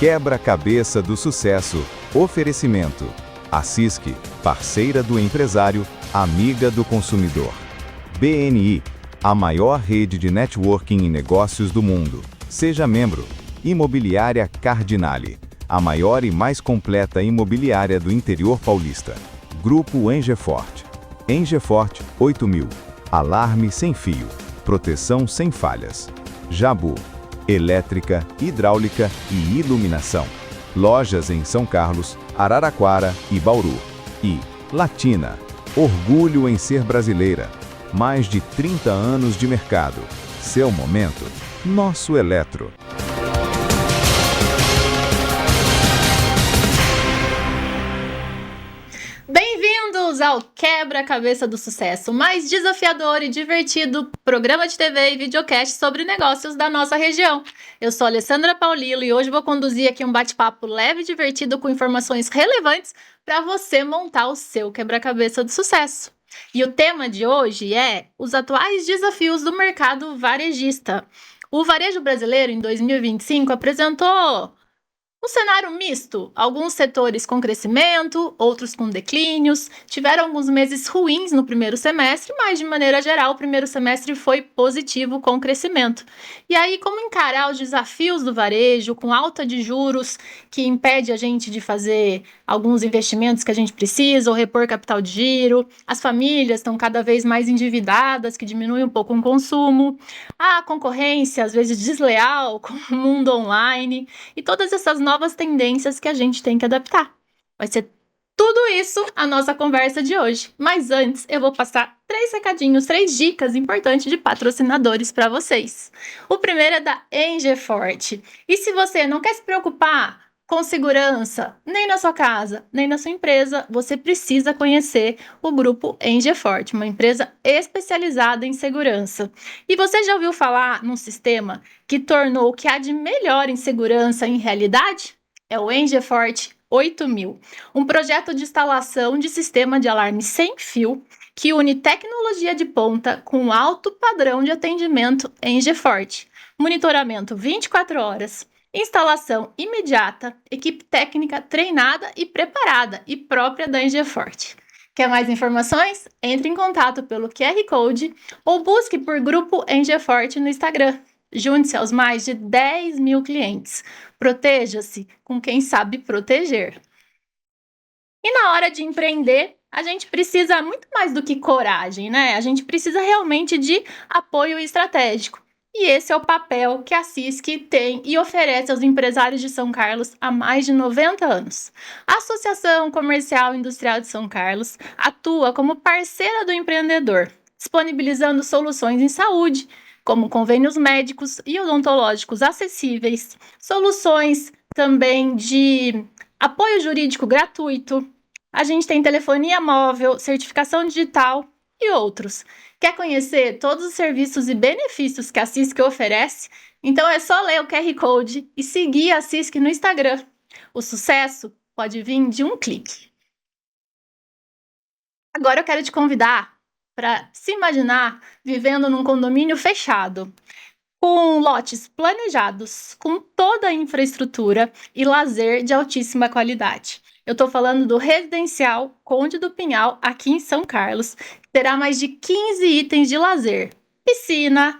Quebra-cabeça do sucesso. Oferecimento. A CISC, parceira do empresário, amiga do consumidor. BNI, a maior rede de networking e negócios do mundo. Seja membro. Imobiliária Cardinale, a maior e mais completa imobiliária do interior paulista. Grupo Engefort. Engefort 8000. Alarme sem fio. Proteção sem falhas. Jabu. Elétrica, hidráulica e iluminação. Lojas em São Carlos, Araraquara e Bauru. E Latina. Orgulho em ser brasileira. Mais de 30 anos de mercado. Seu momento, nosso Eletro. Bem-vindos ao Quebra-Cabeça do Sucesso, o mais desafiador e divertido programa de TV e videocast sobre negócios da nossa região. Eu sou a Alessandra Paulillo e hoje vou conduzir aqui um bate-papo leve e divertido com informações relevantes para você montar o seu quebra-cabeça do sucesso. E o tema de hoje é os atuais desafios do mercado varejista. O varejo brasileiro, em 2025, apresentou um cenário misto, alguns setores com crescimento, outros com declínios, tiveram alguns meses ruins no primeiro semestre, mas de maneira geral o primeiro semestre foi positivo com crescimento. E aí, como encarar os desafios do varejo com alta de juros que impede a gente de fazer alguns investimentos que a gente precisa ou repor capital de giro, as famílias estão cada vez mais endividadas, que diminui um pouco o consumo, a concorrência às vezes desleal com o mundo online e todas essas novas tendências que a gente tem que adaptar. Vai ser tudo isso a nossa conversa de hoje. Mas antes, eu vou passar 3 recadinhos, 3 dicas importantes de patrocinadores para vocês. O primeiro é da Engefort. E se você não quer se preocupar com segurança, nem na sua casa, nem na sua empresa, você precisa conhecer o grupo Engefort, uma empresa especializada em segurança. E você já ouviu falar num sistema que tornou o que há de melhor em segurança em realidade? É o Engefort 8000, um projeto de instalação de sistema de alarme sem fio que une tecnologia de ponta com alto padrão de atendimento Engefort, monitoramento 24 horas, instalação imediata, equipe técnica treinada e preparada e própria da Engefort. Quer mais informações? Entre em contato pelo QR Code ou busque por Grupo Engefort no Instagram. Junte-se aos mais de 10 mil clientes. Proteja-se com quem sabe proteger. E na hora de empreender, a gente precisa muito mais do que coragem, né? A gente precisa realmente de apoio estratégico. E esse é o papel que a CISC tem e oferece aos empresários de São Carlos há mais de 90 anos. A Associação Comercial e Industrial de São Carlos atua como parceira do empreendedor, disponibilizando soluções em saúde, como convênios médicos e odontológicos acessíveis, soluções também de apoio jurídico gratuito. A gente tem telefonia móvel, certificação digital e outros. Quer conhecer todos os serviços e benefícios que a CISC oferece? Então é só ler o QR Code e seguir a CISC no Instagram. O sucesso pode vir de um clique. Agora eu quero te convidar para se imaginar vivendo num condomínio fechado, com lotes planejados, com toda a infraestrutura e lazer de altíssima qualidade. Eu estou falando do Residencial Conde do Pinhal, aqui em São Carlos, que terá mais de 15 itens de lazer, piscina,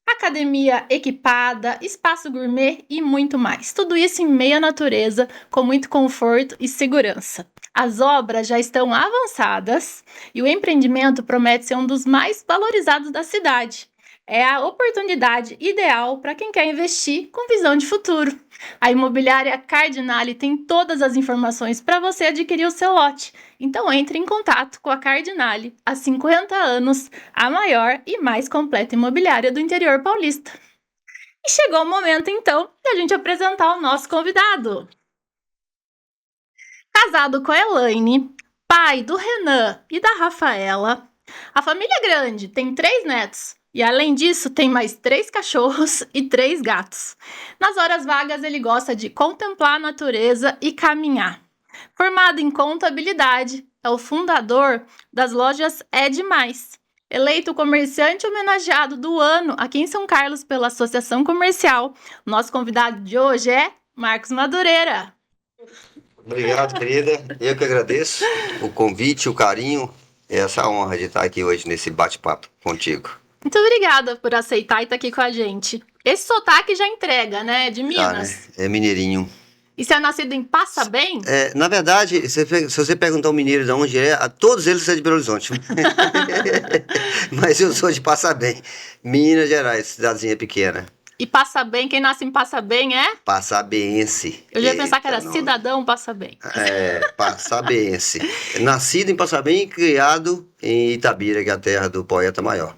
academia equipada, espaço gourmet e muito mais. Tudo isso em meio à natureza, com muito conforto e segurança. As obras já estão avançadas e o empreendimento promete ser um dos mais valorizados da cidade. É a oportunidade ideal para quem quer investir com visão de futuro. A imobiliária Cardinale tem todas as informações para você adquirir o seu lote. Então entre em contato com a Cardinale, há 50 anos, a maior e mais completa imobiliária do interior paulista. E chegou o momento então de a gente apresentar o nosso convidado. Casado com a Elaine, pai do Renan e da Rafaela, a família é grande, tem 3 netos. E além disso, tem mais 3 cachorros e 3 gatos. Nas horas vagas, ele gosta de contemplar a natureza e caminhar. Formado em contabilidade, é o fundador das lojas É Demais. Eleito comerciante homenageado do ano aqui em São Carlos pela Associação Comercial, nosso convidado de hoje é Marcos Madureira. Obrigado, querida. Eu que agradeço o convite, o carinho e essa honra de estar aqui hoje nesse bate-papo contigo. Muito obrigada por aceitar e estar aqui com a gente. Esse sotaque já entrega, né? De Tá, Minas. né? É mineirinho. E você é nascido em Passabém? Na verdade, se você perguntar ao mineiro de onde é, todos eles são de Belo Horizonte. Mas eu sou de Passabém, Minas Gerais, cidadezinha pequena. E Passabém, quem nasce em Passabém é? Passabense. Eu já ia pensar que era Eita, cidadão Passabém. Passabense. Nascido em Passabém e criado em Itabira, que é a terra do poeta maior.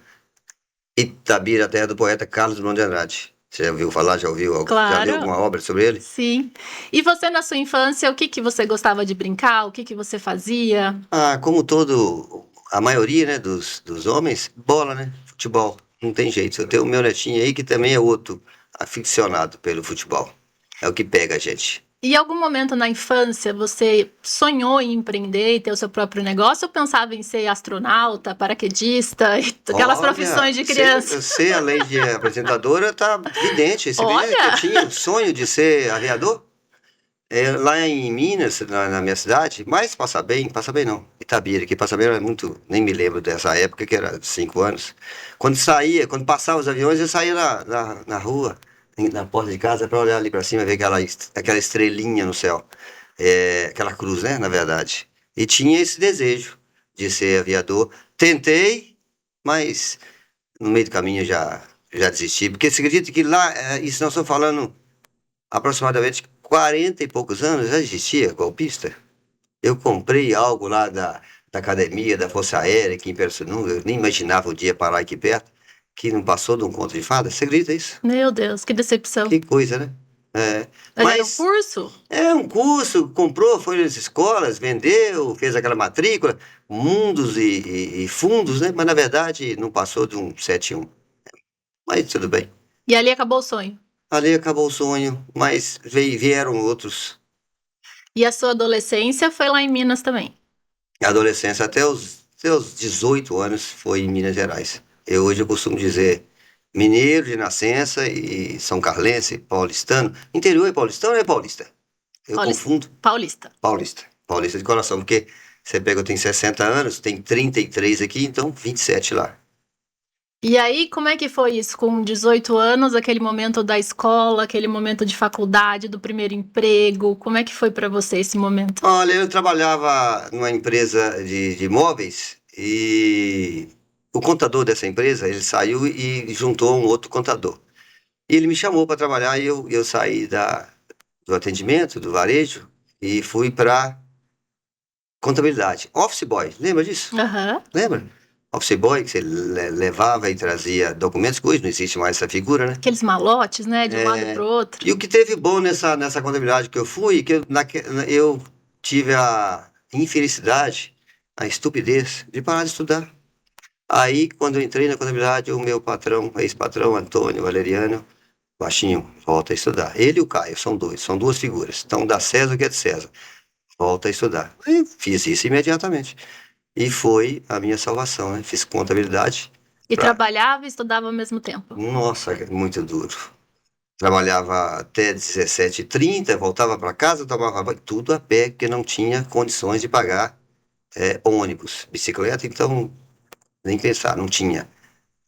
Itabira, a terra do poeta Carlos Drummond de Andrade. Você já ouviu falar? Já ouviu? Claro. Já leu alguma obra sobre ele? Sim. E você, na sua infância, o que você gostava de brincar? O que você fazia? Como a maioria, né, dos homens, bola, né? Futebol. Não tem jeito. Eu tenho o meu netinho aí que também é outro aficionado pelo futebol. É o que pega a gente. E em algum momento na infância você sonhou em empreender e ter o seu próprio negócio ou pensava em ser astronauta, paraquedista, aquelas profissões de criança? Você, além de apresentadora, tá evidente. Você vê que eu tinha o sonho de ser aviador? Lá em Minas, na minha cidade, mas passa bem não, Itabira, que passa bem era muito, nem me lembro dessa época, que era 5 anos. Quando passavam os aviões, eu saía na rua, na porta de casa, para olhar ali para cima e ver aquela estrelinha no céu. Aquela cruz, né, na verdade. E tinha esse desejo de ser aviador. Tentei, mas no meio do caminho já desisti. Porque você acredita que lá, isso nós estamos falando aproximadamente 40 e poucos anos, já existia golpista. Eu comprei algo lá da academia, da Força Aérea, aqui em Pirassununga, eu nem imaginava o dia parar aqui perto, que não passou de um conto de fada. Você acredita isso? Meu Deus, que decepção. Que coisa, né? Mas era um curso? Um curso, comprou, foi nas escolas, vendeu, fez aquela matrícula, mundos e fundos, né? Mas na verdade não passou de um 7-1. Mas tudo bem. E ali acabou o sonho? Ali acabou o sonho, mas vieram outros. E a sua adolescência foi lá em Minas também? A adolescência até os 18 anos foi em Minas Gerais. Hoje eu costumo dizer mineiro de nascença e são carlense, paulistano. Interior é paulistano ou é paulista? Eu confundo. Paulista. Paulista de coração, porque você pega, eu tenho 60 anos, tem 33 aqui, então 27 lá. E aí, como é que foi isso? Com 18 anos, aquele momento da escola, aquele momento de faculdade, do primeiro emprego, como é que foi para você esse momento? Olha, eu trabalhava numa empresa de imóveis e o contador dessa empresa, ele saiu e juntou um outro contador. E ele me chamou para trabalhar e eu saí do atendimento, do varejo, e fui para contabilidade. Office boy, lembra disso? Uhum. Lembra? Office boy, que você levava e trazia documentos, que hoje não existe mais essa figura, né? Aqueles malotes, né? De um lado para o outro. E o que teve bom nessa contabilidade que eu fui, que eu tive a infelicidade, a estupidez de parar de estudar. Aí, quando eu entrei na contabilidade, o meu patrão, ex-patrão, Antônio Valeriano, baixinho, volta a estudar. Ele e o Caio, são duas figuras. Então, dá César o que é de César. Volta a estudar. Eu fiz isso imediatamente. E foi a minha salvação, né? Fiz contabilidade. E trabalhava e estudava ao mesmo tempo? Nossa, muito duro. Trabalhava até 17h30, voltava para casa, tomava banho, tudo a pé, porque não tinha condições de pagar ônibus, bicicleta, então nem pensar, não tinha.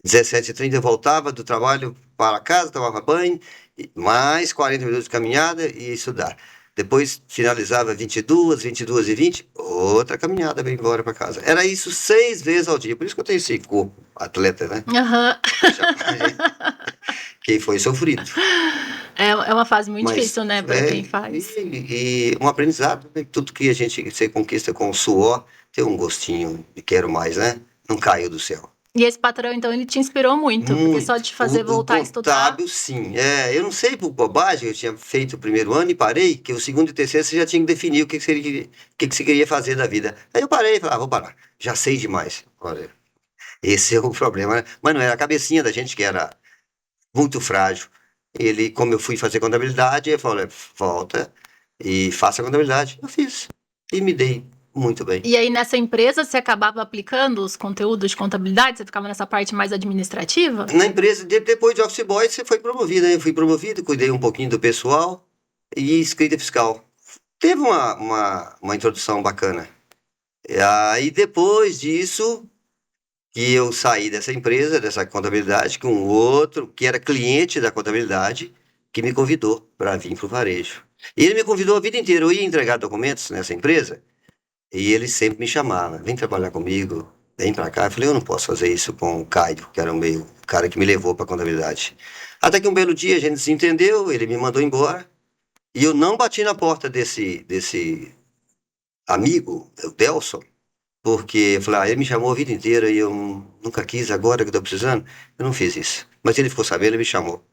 17h30 eu voltava do trabalho para casa, tomava banho, mais 40 minutos de caminhada e estudar. Depois finalizava 22h20, outra caminhada bem embora para casa. Era isso 6 vezes ao dia, por isso que eu tenho esse corpo atleta, né? Quem foi sofrido. É uma fase muito difícil, né, para quem faz. E um aprendizado, né? Tudo que você conquista com suor, tem um gostinho de quero mais, né? Não caiu do céu. E esse patrão, então, ele te inspirou muito, porque só de te fazer voltar a estudar... O contábil, sim. Eu não sei por bobagem, eu tinha feito o primeiro ano e parei, que o segundo e terceiro você já tinha que definir o que você queria fazer da vida. Aí eu parei e falei, vou parar, já sei demais. Olha, esse é o problema, né? Mas não era a cabecinha da gente que era muito frágil. Ele, como eu fui fazer contabilidade, ele falou, volta e faça a contabilidade. Eu fiz e me dei muito bem. E aí, nessa empresa, você acabava aplicando os conteúdos de contabilidade? Você ficava nessa parte mais administrativa? Na empresa, depois de office boy, você foi promovido, né? Eu fui promovido, cuidei um pouquinho do pessoal e escrita fiscal. Teve uma introdução bacana. E aí, depois disso, que eu saí dessa empresa, dessa contabilidade, com outro, que era cliente da contabilidade, que me convidou para vir para o varejo. E ele me convidou a vida inteira. Eu ia entregar documentos nessa empresa, e ele sempre me chamava, vem trabalhar comigo, vem para cá. Eu falei, eu não posso fazer isso com o Caio, que era o cara que me levou para a contabilidade. Até que um belo dia a gente se entendeu, ele me mandou embora, e eu não bati na porta desse amigo, o Delson, porque eu falei, ele me chamou a vida inteira e eu nunca quis, agora que eu tô precisando, eu não fiz isso. Mas ele ficou sabendo, ele me chamou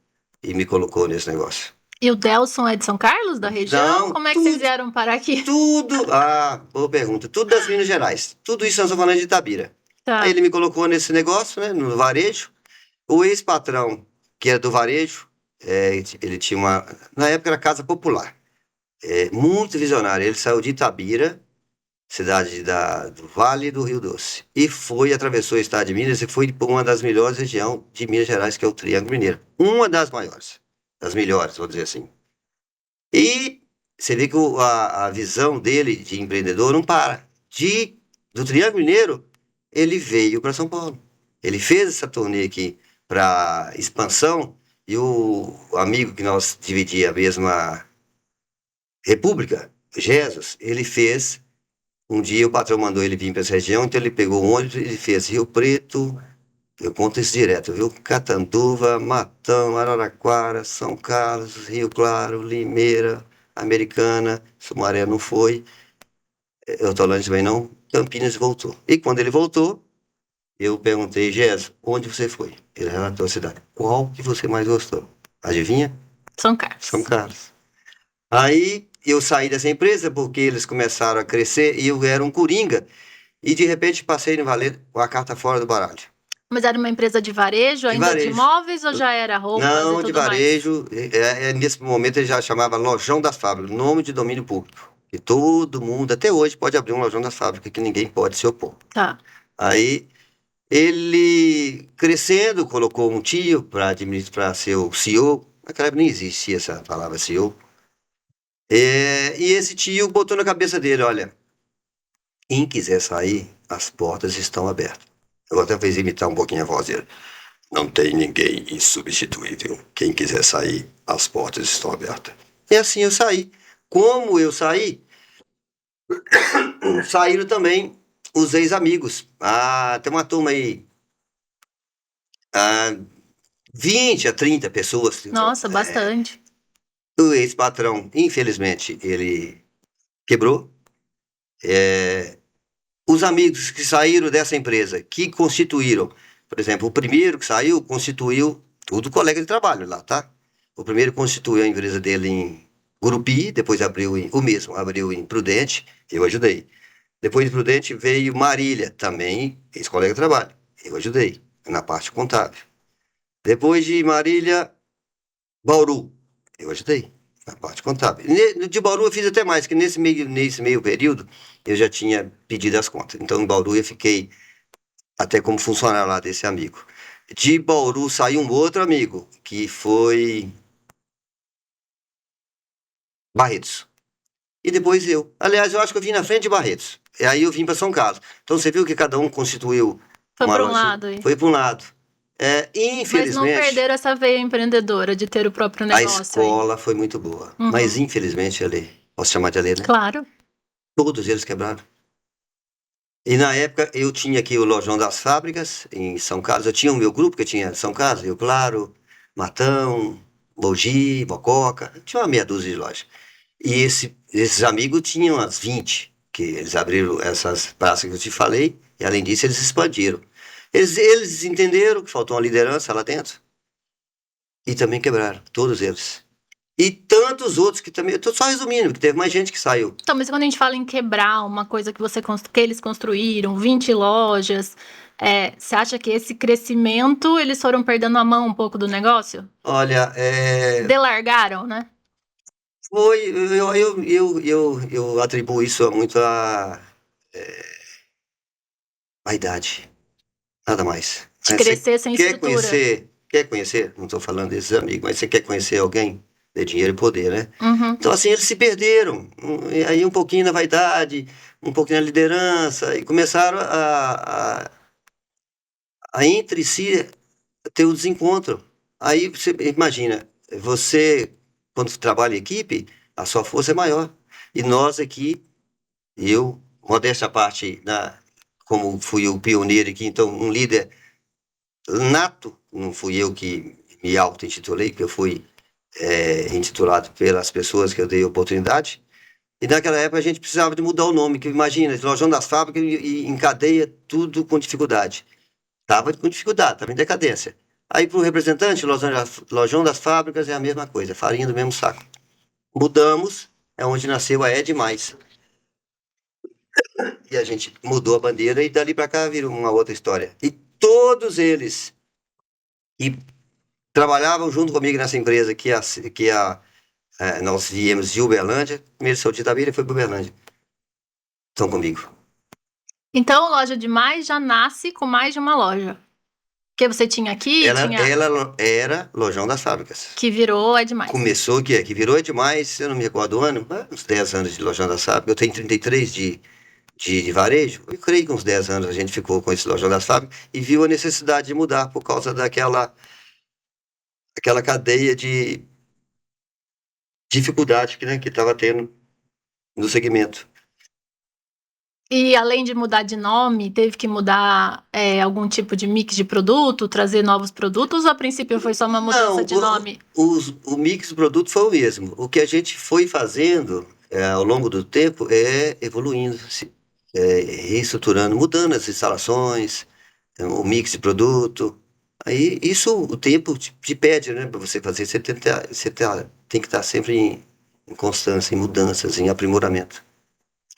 e me colocou nesse negócio. E o Delson é de São Carlos, da região? Não, Como é que vocês vieram parar aqui? Boa pergunta, tudo das Minas Gerais. Tudo isso nós estamos falando de Itabira. Tá. Aí ele me colocou nesse negócio, né, no varejo. O ex-patrão, que era do varejo, ele tinha na época era Casa Popular, muito visionário. Ele saiu de Itabira, cidade do Vale do Rio Doce, e atravessou o estado de Minas e foi para uma das melhores regiões de Minas Gerais, que é o Triângulo Mineiro. Uma das maiores, das melhores, vou dizer assim. E você vê que a visão dele de empreendedor não para. Do Triângulo Mineiro, ele veio para São Paulo. Ele fez essa turnê aqui para expansão, e o amigo que nós dividíamos a mesma república, Jesus, ele fez. Um dia o patrão mandou ele vir para essa região, então ele pegou um ônibus e ele fez Rio Preto, eu conto isso direto, viu? Catanduva, Matão, Araraquara, São Carlos, Rio Claro, Limeira, Americana, Sumaré não foi, Hortolândia também não, Campinas voltou. E quando ele voltou, eu perguntei, Gés, onde você foi? Ele relatou a cidade. Qual que você mais gostou? Adivinha? São Carlos. São Carlos. Aí eu saí dessa empresa porque eles começaram a crescer e eu era um coringa. E de repente passei no valer com a carta fora do baralho. Mas era uma empresa de varejo, ainda varejo. de imóveis ou já era roupas Não, e tudo de varejo. Nesse momento ele já chamava Lojão das Fábricas, nome de domínio público. E todo mundo, até hoje, pode abrir um Lojão das Fábricas, que ninguém pode se opor. Tá. Aí ele, crescendo, colocou um tio para ser o CEO. Naquela época nem existia essa palavra CEO. E esse tio botou na cabeça dele, olha, quem quiser sair, as portas estão abertas. Eu até fiz imitar um pouquinho a voz dele. Não tem ninguém insubstituível. Quem quiser sair, as portas estão abertas. E assim eu saí. Como eu saí, saíram também os ex-amigos. Tem uma turma aí, 20 a 30 pessoas. Nossa, bastante. O ex-patrão, infelizmente, ele quebrou. Os amigos que saíram dessa empresa, que constituíram, por exemplo, o primeiro que saiu, constituiu tudo colega de trabalho lá, tá? O primeiro constituiu a empresa dele em Gurupi, depois abriu em Prudente, eu ajudei. Depois de Prudente veio Marília, também ex-colega de trabalho, eu ajudei, na parte contábil. Depois de Marília, Bauru, eu ajudei, na parte contábil. De Bauru eu fiz até mais, que nesse meio período eu já tinha pedido as contas. Então em Bauru eu fiquei até como funcionário lá desse amigo. De Bauru saiu um outro amigo, que foi Barretos. E depois eu. Aliás, eu acho que eu vim na frente de Barretos. E aí eu vim para São Carlos. Então você viu que cada um constituiu. Foi para um lado aí. Foi para um lado. Infelizmente. Mas não perderam essa veia empreendedora de ter o próprio negócio. A escola foi muito boa. Uhum. Mas infelizmente, Ale, posso chamar de Ale, né? Claro. Todos eles quebraram. E na época eu tinha aqui o Lojão das Fábricas, em São Carlos. Eu tinha o meu grupo, que tinha São Carlos, Rio Claro, Matão, Mogi, Mococa. Tinha uma meia dúzia de lojas. E esses amigos tinham as 20, que eles abriram essas praças que eu te falei, e além disso eles expandiram. Eles entenderam que faltou uma liderança lá dentro, e também quebraram, todos eles. E tantos outros que também, eu tô só resumindo, porque teve mais gente que saiu. Então, mas quando a gente fala em quebrar uma coisa que eles construíram, 20 lojas, você acha que esse crescimento, eles foram perdendo a mão um pouco do negócio? Olha, Delargaram, né? Foi, eu atribuo isso muito à idade, nada mais. De crescer sem estrutura. Quer conhecer? Não estou falando desses amigos, mas você quer conhecer alguém? ter dinheiro e poder, né? Uhum. Então, assim, eles se perderam. E aí um pouquinho na vaidade, um pouquinho na liderança, e começaram a entre si ter o desencontro. Aí você imagina, você, quando trabalha em equipe, a sua força é maior. E nós aqui, eu, modéstia à parte, como fui o pioneiro aqui, então um líder nato, não fui eu que me auto-intitulei, que eu fui intitulado pelas pessoas que eu dei oportunidade. E naquela época a gente precisava de mudar o nome, que imagina, Lojão das Fábricas e encadeia tudo com dificuldade. Estava com dificuldade, estava em decadência. Aí para o representante, Lojão das Fábricas é a mesma coisa, farinha do mesmo saco. Mudamos, é onde nasceu a É Demais. E a gente mudou a bandeira e dali para cá virou uma outra história. E todos eles que trabalhavam junto comigo nessa empresa, nós viemos de Uberlândia, primeiro saiu de Itabira e foi para Uberlândia. Estão comigo. Então, Loja Demais já nasce com mais de uma loja. Que você tinha aqui, Ela era Lojão das Fábricas. que virou É Demais. Começou que virou É Demais, se eu não me recordo do ano, uns 10 anos de Lojão das Fábricas. Eu tenho 33 de varejo. Eu creio que uns 10 anos a gente ficou com esse Lojão das Fábricas e viu a necessidade de mudar por causa daquela cadeia de dificuldade que estava tendo no segmento. E além de mudar de nome, teve que mudar algum tipo de mix de produto, trazer novos produtos, ou a princípio foi só uma mudança de nome? O mix do produto foi o mesmo. O que a gente foi fazendo ao longo do tempo é evoluindo, reestruturando, mudando as instalações, o mix de produto. Aí isso o tempo te pede, né, para você fazer. Você tem que estar sempre em constância, em mudanças, em aprimoramento.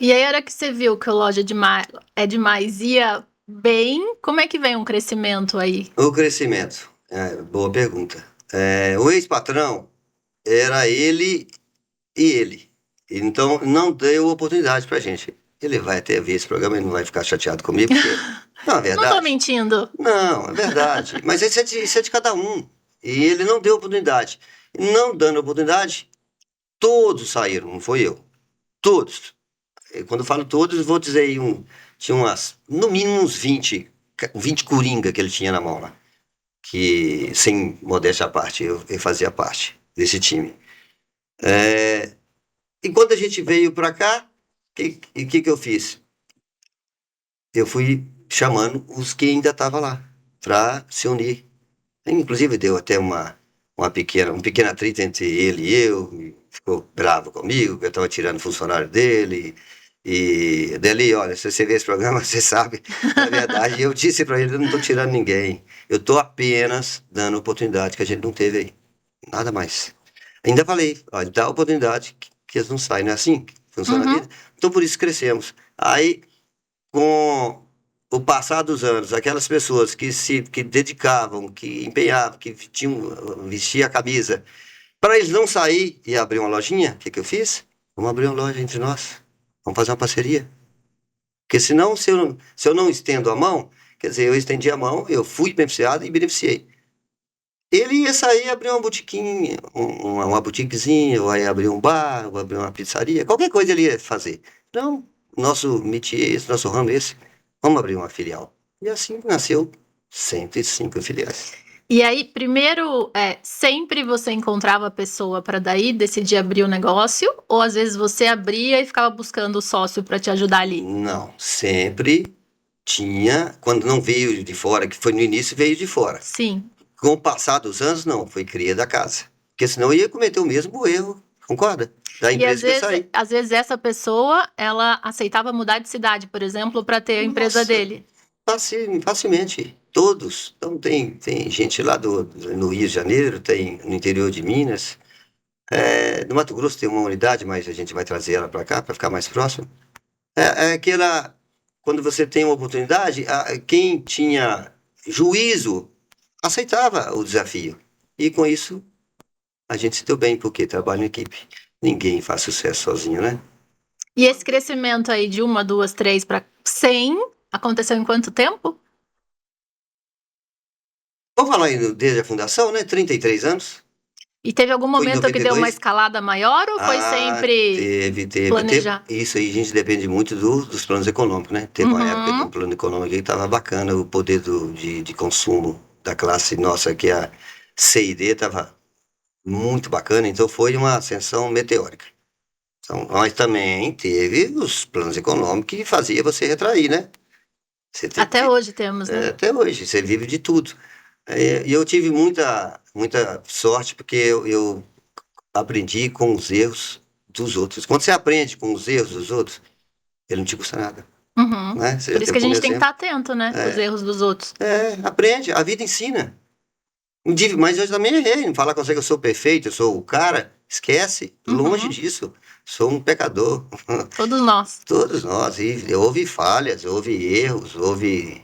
E aí, a hora que você viu que a Loja É Demais ia bem, como é que vem um crescimento aí? O crescimento, boa pergunta. O ex-patrão era ele e ele. Então não deu oportunidade pra gente. Ele vai até ver esse programa e não vai ficar chateado comigo, porque não é verdade. Não tô mentindo. Não, é verdade. Mas isso é de cada um. E ele não deu oportunidade. Não dando oportunidade, todos saíram, não foi eu. Todos. Quando eu falo todos, vou dizer aí tinha no mínimo uns 20 coringa que ele tinha na mão lá. Que, sem modéstia à parte, eu fazia parte desse time. E quando a gente veio para cá, o que eu fiz? Eu fui chamando os que ainda estavam lá para se unir. Inclusive deu até um pequeno atrito entre ele e eu, ficou bravo comigo, que eu estava tirando funcionário dele. E dali, olha, se você vê esse programa, você sabe, na verdade, eu disse para ele, eu não estou tirando ninguém, eu estou apenas dando oportunidade que a gente não teve aí, nada mais. Ainda falei, olha, dá oportunidade que eles não saem, não é assim que funciona a vida? Então por isso crescemos. Aí, com o passar dos anos, aquelas pessoas que dedicavam, que empenhavam, que vestia a camisa, para eles não sair e abrir uma lojinha, o que eu fiz? Vamos abrir uma loja entre nós. Vamos fazer uma parceria. Porque senão, se eu não estendo a mão, quer dizer, eu estendi a mão, eu fui beneficiado e beneficiei. Ele ia sair e abrir uma botiquinha, uma boutiquezinha, ou aí abrir um bar, ou abrir uma pizzaria, qualquer coisa ele ia fazer. Não, nosso métier, nosso ramo é esse, vamos abrir uma filial. E assim nasceu 105 filiais. E aí, primeiro, sempre você encontrava a pessoa para daí decidir abrir o negócio? Ou às vezes você abria e ficava buscando o sócio para te ajudar ali? Não, sempre tinha, quando não veio de fora, que foi no início, veio de fora. Sim. Com o passar dos anos, não, foi cria da casa. Porque senão eu ia cometer o mesmo erro, concorda? Da empresa que eu saí. Às vezes essa pessoa, ela aceitava mudar de cidade, por exemplo, para ter a empresa dele. Facilmente, todos. Então tem gente lá no Rio de Janeiro, tem no interior de Minas. No Mato Grosso tem uma unidade, mas a gente vai trazer ela para cá, para ficar mais próximo. Quando você tem uma oportunidade, quem tinha juízo aceitava o desafio. E com isso, a gente se deu bem, porque trabalha em equipe. Ninguém faz sucesso sozinho, né? E esse crescimento aí de 1, 2, 3 para 100, aconteceu em quanto tempo? Vamos falar aí desde a fundação, né? 33 anos. E teve algum Foi em momento que deu uma 92? escalada maior ou foi sempre Teve. planejar? Isso aí a gente depende muito dos planos econômicos, né? Teve uma época de um Uhum. plano econômico que estava bacana, o poder de consumo da classe nossa, que é a C e D, estava muito bacana, então foi uma ascensão meteórica. Então, mas também teve os planos econômicos que fazia você retrair, né? Você Até hoje temos, né? até hoje, você vive de tudo. E eu tive muita sorte, porque eu aprendi com os erros dos outros. Quando você aprende com os erros dos outros, ele não te custa nada, Uhum. né? Você Por já isso teve que a como gente tem que estar exemplo. atento, né? Com os É, erros dos outros. aprende, a vida ensina. Mas eu também errei, não falar com você que eu sou perfeito, eu sou o cara, esquece, longe Uhum. disso. Sou um pecador. Todos nós. Todos nós, e houve falhas, houve erros, houve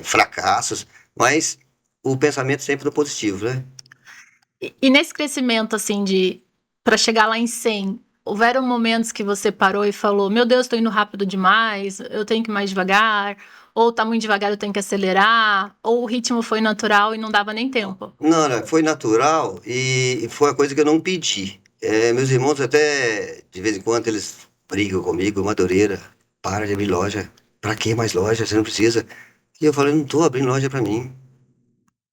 fracassos, mas o pensamento sempre no positivo, né? E nesse crescimento, assim, para chegar lá em 100, houveram momentos que você parou e falou: Meu Deus, estou indo rápido demais, eu tenho que ir mais devagar, ou tá muito devagar, eu tenho que acelerar, ou o ritmo foi natural e não dava nem tempo. Não, foi natural e foi uma coisa que eu não pedi. Meus irmãos até, de vez em quando, eles brigam comigo, Madureira, para de abrir loja. Pra que mais loja? Você não precisa. E eu falei, não tô abrindo loja pra mim.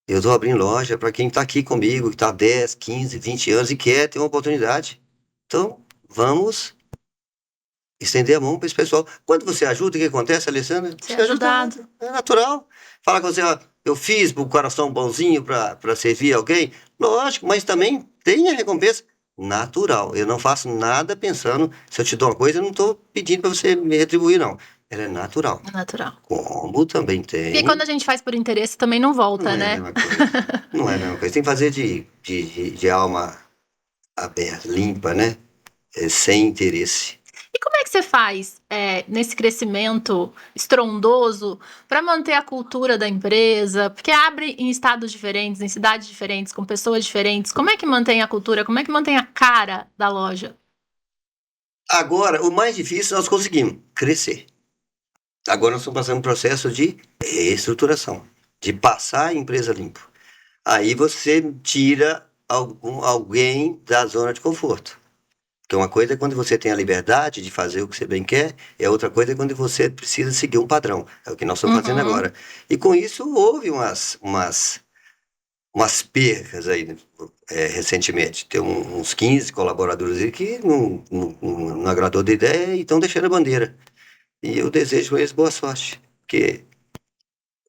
Eu tô abrindo loja pra quem tá aqui comigo, que tá há 10, 15, 20 anos e quer ter uma oportunidade. Então, vamos estender a mão para esse pessoal. Quando você ajuda, o que acontece, Alessandra? Ser Você é ajudado. ajudado. É natural. Fala com você, ó, eu fiz o coração bonzinho para servir alguém. Lógico, mas também tem a recompensa natural. Eu não faço nada pensando, se eu te dou uma coisa, eu não estou pedindo para você me retribuir, não. Ela é natural. É natural. Como também Porque tem. quando a gente faz por interesse também não Não volta, é a né? mesma coisa. Não é a mesma coisa. Tem que fazer de alma aberta, limpa, né? Sem interesse. E como é que você faz nesse crescimento estrondoso para manter a cultura da empresa? Porque abre em estados diferentes, em cidades diferentes, com pessoas diferentes. Como é que mantém a cultura? Como é que mantém a cara da loja? Agora, o mais difícil nós conseguimos crescer. Agora nós estamos passando um processo de reestruturação, de passar a empresa limpo. Aí você tira alguém da zona de conforto. Porque uma coisa é quando você tem a liberdade de fazer o que você bem quer, e a outra coisa é quando você precisa seguir um padrão. É o que nós estamos fazendo Uhum. agora. E com isso houve umas percas aí, né, recentemente. Tem uns 15 colaboradores aí que não agradou da ideia e estão deixando a bandeira. E eu desejo a eles boa sorte, porque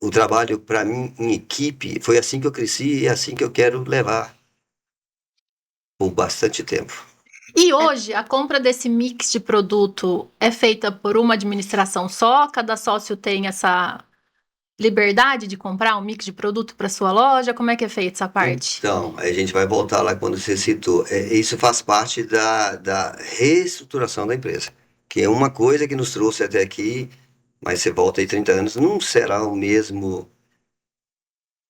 o trabalho para mim em equipe foi assim que eu cresci e é assim que eu quero levar por bastante tempo. E hoje, a compra desse mix de produto é feita por uma administração só? Cada sócio tem essa liberdade de comprar um mix de produto para sua loja? Como é que é feita essa parte? Então, a gente vai voltar lá quando você citou. Isso faz parte da reestruturação da empresa, que é uma coisa que nos trouxe até aqui, mas você volta aí 30 anos, não será com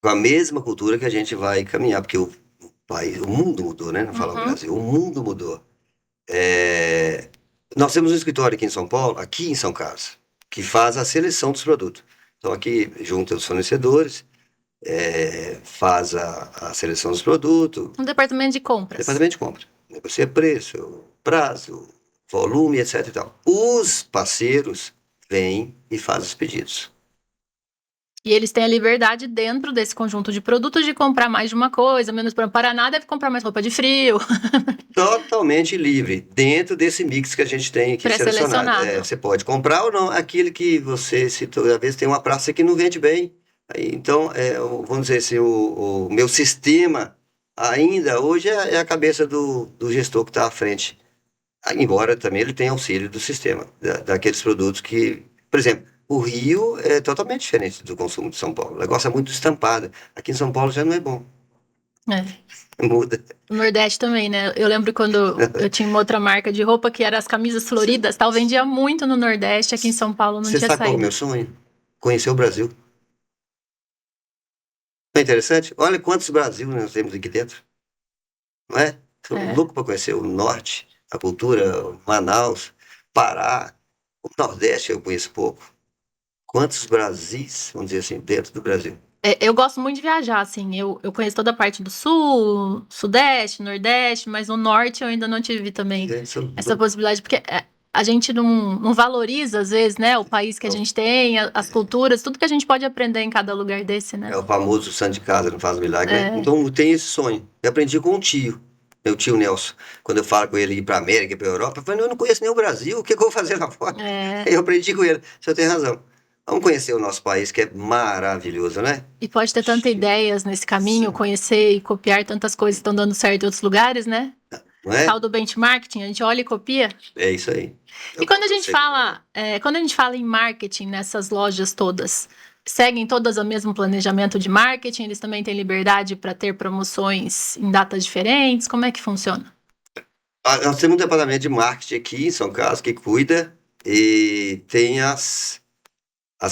a mesma cultura que a gente vai caminhar, porque o mundo mudou, né? Não falar o Uhum. Brasil, o mundo mudou. Nós temos um escritório aqui em São Paulo, aqui em São Carlos, que faz a seleção dos produtos. Então, aqui junta os fornecedores, faz a seleção dos produtos, Um departamento de compras. departamento de compra, negocia preço, prazo, volume, etc. E tal. Os parceiros vêm e fazem os pedidos. E eles têm a liberdade dentro desse conjunto de produtos de comprar mais de uma coisa, menos para Paraná deve comprar mais roupa de frio. Totalmente livre, dentro desse mix que a gente tem aqui selecionado. Pré-selecionado. Você pode comprar ou não aquilo que você citou. Às vezes tem uma praça que não vende bem. Então, vamos dizer assim, o meu sistema ainda hoje é a cabeça do gestor que está à frente. Embora também ele tenha auxílio do sistema, daqueles produtos que, por exemplo, o Rio é totalmente diferente do consumo de São Paulo. O negócio é muito estampado. Aqui em São Paulo já não é bom. Muda. O Nordeste também, né? Eu lembro quando eu tinha uma outra marca de roupa que era as camisas floridas, tal, vendia muito no Nordeste, aqui em São Paulo não Você tinha sabe qual é o saído. meu sonho? Conhecer o Brasil. Não é interessante? Olha quantos Brasil nós temos aqui dentro. Não é? Estou louco para conhecer o Norte, a cultura, Manaus, Pará, o Nordeste eu conheço pouco. Quantos Brasis, vamos dizer assim, dentro do Brasil? Eu gosto muito de viajar, assim, eu conheço toda a parte do sul, sudeste, nordeste, mas no norte eu ainda não tive também essa possibilidade, porque a gente não valoriza, às vezes, né, o país que a gente tem, as culturas, tudo que a gente pode aprender em cada lugar desse, né? É o famoso santo de casa, não faz milagre, né? Então eu tenho esse sonho. Eu aprendi com um tio, meu tio Nelson. Quando eu falo com ele ir pra América, pra Europa, eu falo, eu não conheço nem o Brasil, o que eu vou fazer lá fora? Eu aprendi com ele, você tem razão. Vamos conhecer o nosso país, que é maravilhoso, né? E pode ter tantas ideias nesse caminho, conhecer e copiar tantas coisas que estão dando certo em outros lugares, né? Não é? Tal do benchmarking, a gente olha e copia. É isso aí. E quando a gente fala em marketing nessas lojas todas, seguem todas o mesmo planejamento de marketing? Eles também têm liberdade para ter promoções em datas diferentes? Como é que funciona? Nós temos um departamento de marketing aqui em São Carlos que cuida e tem as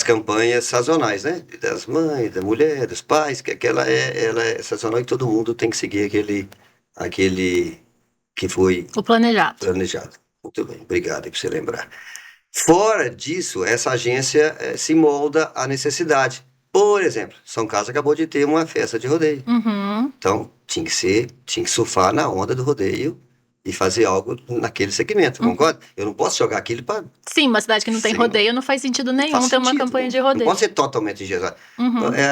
campanhas sazonais, né? Das mães, da mulher, dos pais, que ela é sazonal e todo mundo tem que seguir aquele que foi O planejado. planejado. Muito bem, obrigado aí por você lembrar. Fora disso, essa agência se molda à necessidade. Por exemplo, São Carlos acabou de ter uma festa de rodeio. Uhum. Então, tinha que surfar na onda do rodeio e fazer algo naquele segmento, concorda? Eu não posso jogar aquilo para... Sim, uma cidade que não tem rodeio não faz sentido nenhum ter uma campanha de rodeio. Não pode ser totalmente engessado.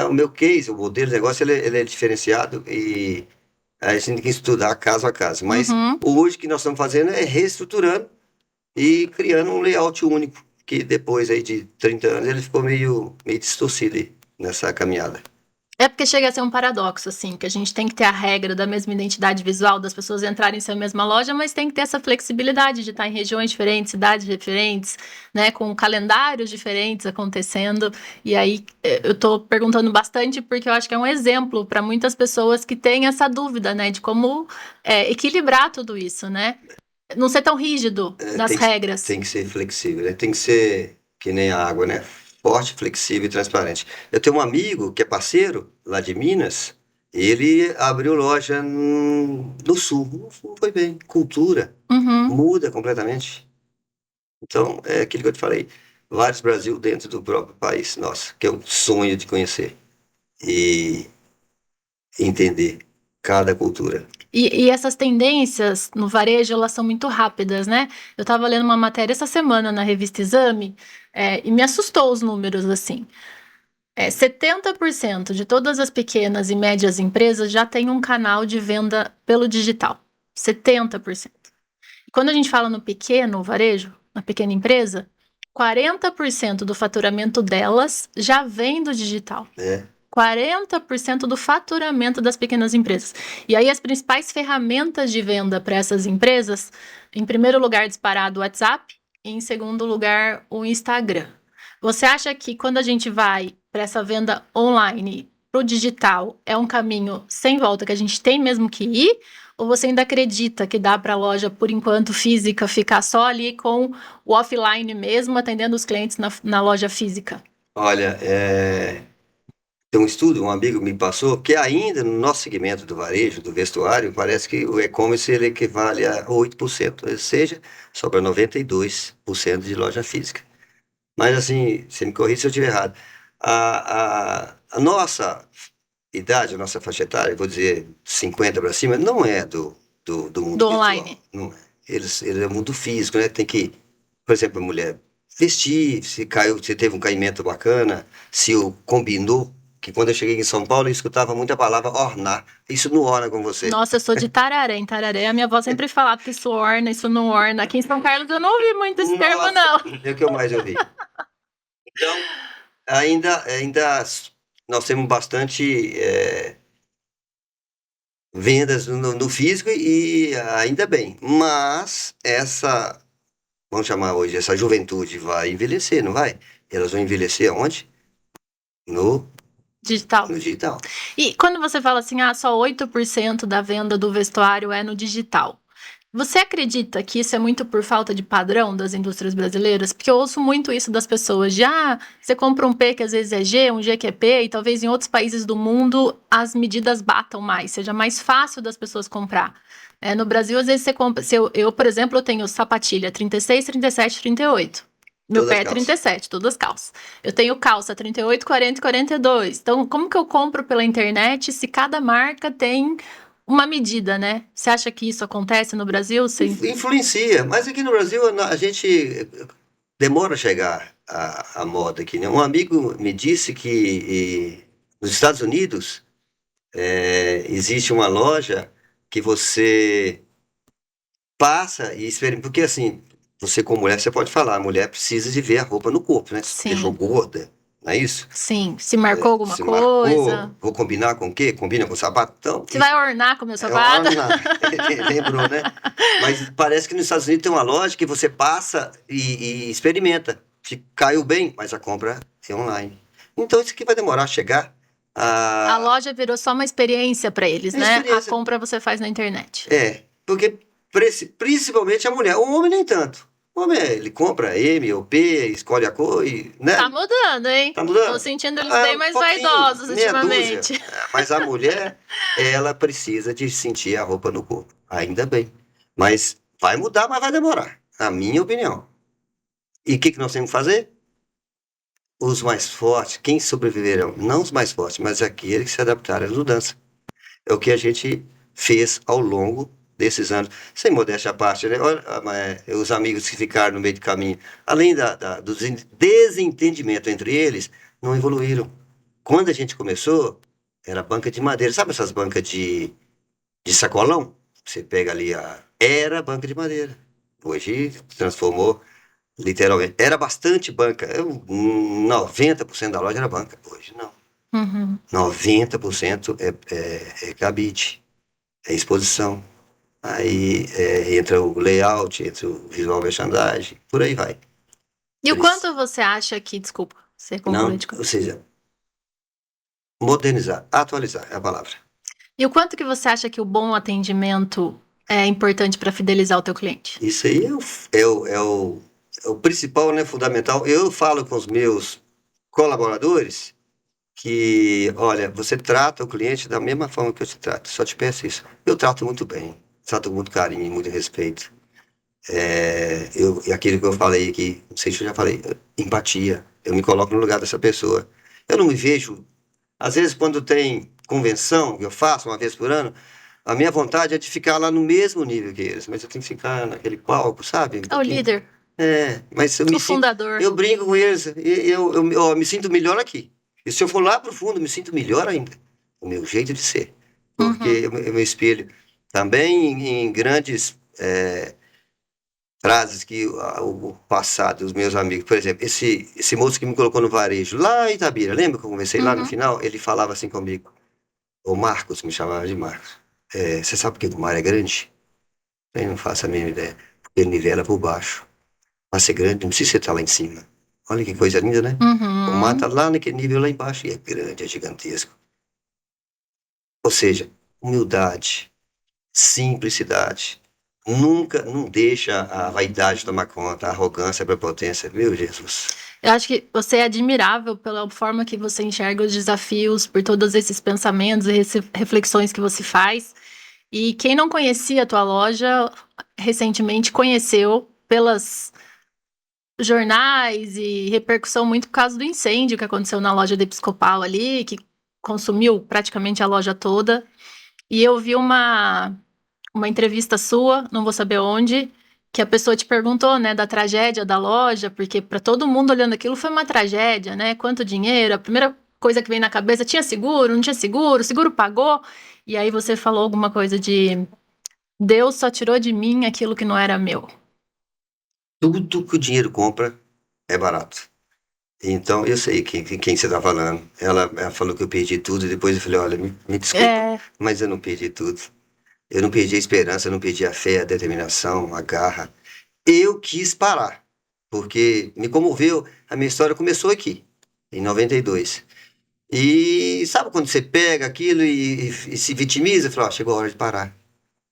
O meu case, o modelo de negócio, ele é diferenciado e a gente tem que estudar caso a caso. Mas hoje o que nós estamos fazendo é reestruturando e criando um layout único, que depois aí de 30 anos ele ficou meio distorcido aí nessa caminhada. É porque chega a ser um paradoxo, assim, que a gente tem que ter a regra da mesma identidade visual, das pessoas entrarem em sua mesma loja, mas tem que ter essa flexibilidade de estar em regiões diferentes, cidades diferentes, né, com calendários diferentes acontecendo. E aí eu tô perguntando bastante porque eu acho que é um exemplo para muitas pessoas que têm essa dúvida, né, de como equilibrar tudo isso, né? Não ser tão rígido nas regras. Tem que ser flexível, né? Tem que ser que nem a água, né? Forte, flexível e transparente. Eu tenho um amigo que é parceiro lá de Minas, ele abriu loja no sul. Não foi bem. Cultura muda completamente. Então, é aquilo que eu te falei. Vários Brasil dentro do próprio país nosso, que é um sonho de conhecer e entender cada cultura. E essas tendências no varejo, elas são muito rápidas, né? Eu estava lendo uma matéria essa semana na revista Exame e me assustou os números, assim. 70% de todas as pequenas e médias empresas já tem um canal de venda pelo digital. 70%. E quando a gente fala no pequeno varejo, na pequena empresa, 40% do faturamento delas já vem do digital. 40% do faturamento das pequenas empresas. E aí as principais ferramentas de venda para essas empresas, em primeiro lugar disparado o WhatsApp, e em segundo lugar o Instagram. Você acha que quando a gente vai para essa venda online, para o digital, é um caminho sem volta que a gente tem mesmo que ir? Ou você ainda acredita que dá para a loja, por enquanto, física, ficar só ali com o offline mesmo, atendendo os clientes na loja física? Olha, tem um estudo, um amigo me passou, que ainda no nosso segmento do varejo, do vestuário, parece que o e-commerce ele equivale a 8%, ou seja, sobra 92% de loja física. Mas assim, você me corrija se eu estiver errado. A nossa idade, a nossa faixa etária, vou dizer 50 para cima, não é do mundo Do virtual. online. Não é. Eles é mundo físico, né? Tem que, por exemplo, a mulher vestir, se teve um caimento bacana, se combinou. Que quando eu cheguei em São Paulo, eu escutava muita palavra ornar. Isso não orna com você. Nossa, eu sou de Tararé. Em Tararé, a minha avó sempre falava que isso orna, isso não orna. Aqui em São Carlos eu não ouvi muito esse termo, não. É o que eu mais ouvi. Então, ainda nós temos bastante vendas no físico e ainda bem. Mas vamos chamar hoje, essa juventude vai envelhecer, não vai? Elas vão envelhecer aonde? No Digital. digital. E quando você fala assim, só 8% da venda do vestuário é no digital, você acredita que isso é muito por falta de padrão das indústrias brasileiras? Porque eu ouço muito isso das pessoas, você compra um P que às vezes é G, um G que é P, e talvez em outros países do mundo as medidas batam mais, seja mais fácil das pessoas comprar. No Brasil, às vezes você compra, eu, por exemplo, eu tenho sapatilha 36, 37, 38. Meu Todas pé é calças. 37, todas calças. Eu tenho calça 38, 40 e 42. Então, como que eu compro pela internet se cada marca tem uma medida, né? Você acha que isso acontece no Brasil? Sim. Influencia, mas aqui no Brasil a gente demora a chegar à moda aqui, né? Um amigo me disse que nos Estados Unidos existe uma loja que você passa e experimenta, porque assim, você como mulher, você pode falar, a mulher precisa de ver a roupa no corpo, né? Se deixou Sim, gorda, não é isso? sim. Se marcou alguma Se marcou, coisa. vou combinar com o quê? Combina com sapato? Então, Se vai ornar com o meu sapato. orna, lembrou, né? Mas parece que nos Estados Unidos tem uma loja que você passa e experimenta. Se caiu bem, mas a compra é online. Então isso aqui vai demorar a chegar. A A loja virou só uma experiência para eles, né? A experiência. compra você faz na internet. Porque principalmente a mulher. O homem nem tanto. O homem, ele compra M ou P, escolhe a cor e, né? Tá mudando, hein? Tá Tô mudando? sentindo eles bem Um mais pouquinho, vaidosos meia ultimamente. dúzia. Mas a mulher, ela precisa de sentir a roupa no corpo. Ainda bem. Mas vai mudar, mas vai demorar. Na minha opinião. E o que nós temos que fazer? Os mais fortes, quem sobreviverão? Não os mais fortes, mas aqueles que se adaptaram à mudança. É o que a gente fez ao longo desses anos. Sem modéstia à parte, né? Olha, os amigos que ficaram no meio do caminho, além do desentendimento entre eles, não evoluíram. Quando a gente começou, era banca de madeira. Sabe essas bancas de sacolão? Você pega ali Era banca de madeira. Hoje transformou literalmente. Era bastante banca. 90% da loja era banca. Hoje não. Uhum. 90% é cabide, é exposição. Aí entra o layout, entra o visual merchandising, por aí vai. E o quanto você acha que, desculpa, você concluiu Não, de ou seja, modernizar, atualizar é a palavra. E o quanto que você acha que o bom atendimento é importante para fidelizar o teu cliente? Isso aí é o principal, né, fundamental. Eu falo com os meus colaboradores que, olha, você trata o cliente da mesma forma que eu te trato. Só te peço isso. Eu trato muito bem, trato com muito carinho, muito respeito. E aquilo que eu falei aqui, não sei se eu já falei, empatia. Eu me coloco no lugar dessa pessoa. Eu não me vejo. Às vezes, quando tem convenção, que eu faço uma vez por ano, a minha vontade é de ficar lá no mesmo nível que eles, mas eu tenho que ficar naquele palco, sabe? É o líder, Mas eu o fundador. eu brinco com eles, eu me sinto melhor aqui. E se eu for lá pro fundo, eu me sinto melhor ainda. O meu jeito de ser. Porque eu me espelho também em grandes frases que o passado, os meus amigos, por exemplo, esse moço que me colocou no varejo, lá em Itabira, lembra que eu conversei lá no final? Ele falava assim comigo, o Marcos, me chamava de Marcos. Você sabe por que o mar é grande? Eu não faço a mínima ideia. Porque ele nivela por baixo. Para ser grande, não precisa estar lá em cima. Olha que coisa linda, né? O mar está lá naquele nível lá embaixo e é grande, é gigantesco. Ou seja, humildade, simplicidade. Nunca, não deixa a vaidade tomar conta, a arrogância, a prepotência. Meu Jesus. Eu acho que você é admirável pela forma que você enxerga os desafios, por todos esses pensamentos e reflexões que você faz. E quem não conhecia a tua loja, recentemente conheceu pelas jornais e repercussão muito por causa do incêndio que aconteceu na loja do Episcopal ali, que consumiu praticamente a loja toda. E eu vi uma entrevista sua, não vou saber onde, que a pessoa te perguntou, né, da tragédia da loja, porque para todo mundo olhando aquilo foi uma tragédia, né? Quanto dinheiro? A primeira coisa que vem na cabeça, tinha seguro, não tinha seguro, o seguro pagou. E aí você falou alguma coisa de Deus só tirou de mim aquilo que não era meu. Tudo que o dinheiro compra é barato. Então, eu sei quem você está falando. Ela falou que eu perdi tudo e depois eu falei, olha, me desculpa, mas eu não perdi tudo. Eu não perdi a esperança, eu não perdi a fé, a determinação, a garra. Eu quis parar, porque me comoveu. A minha história começou aqui, em 92. E sabe quando você pega aquilo e se vitimiza? Fala, chegou a hora de parar.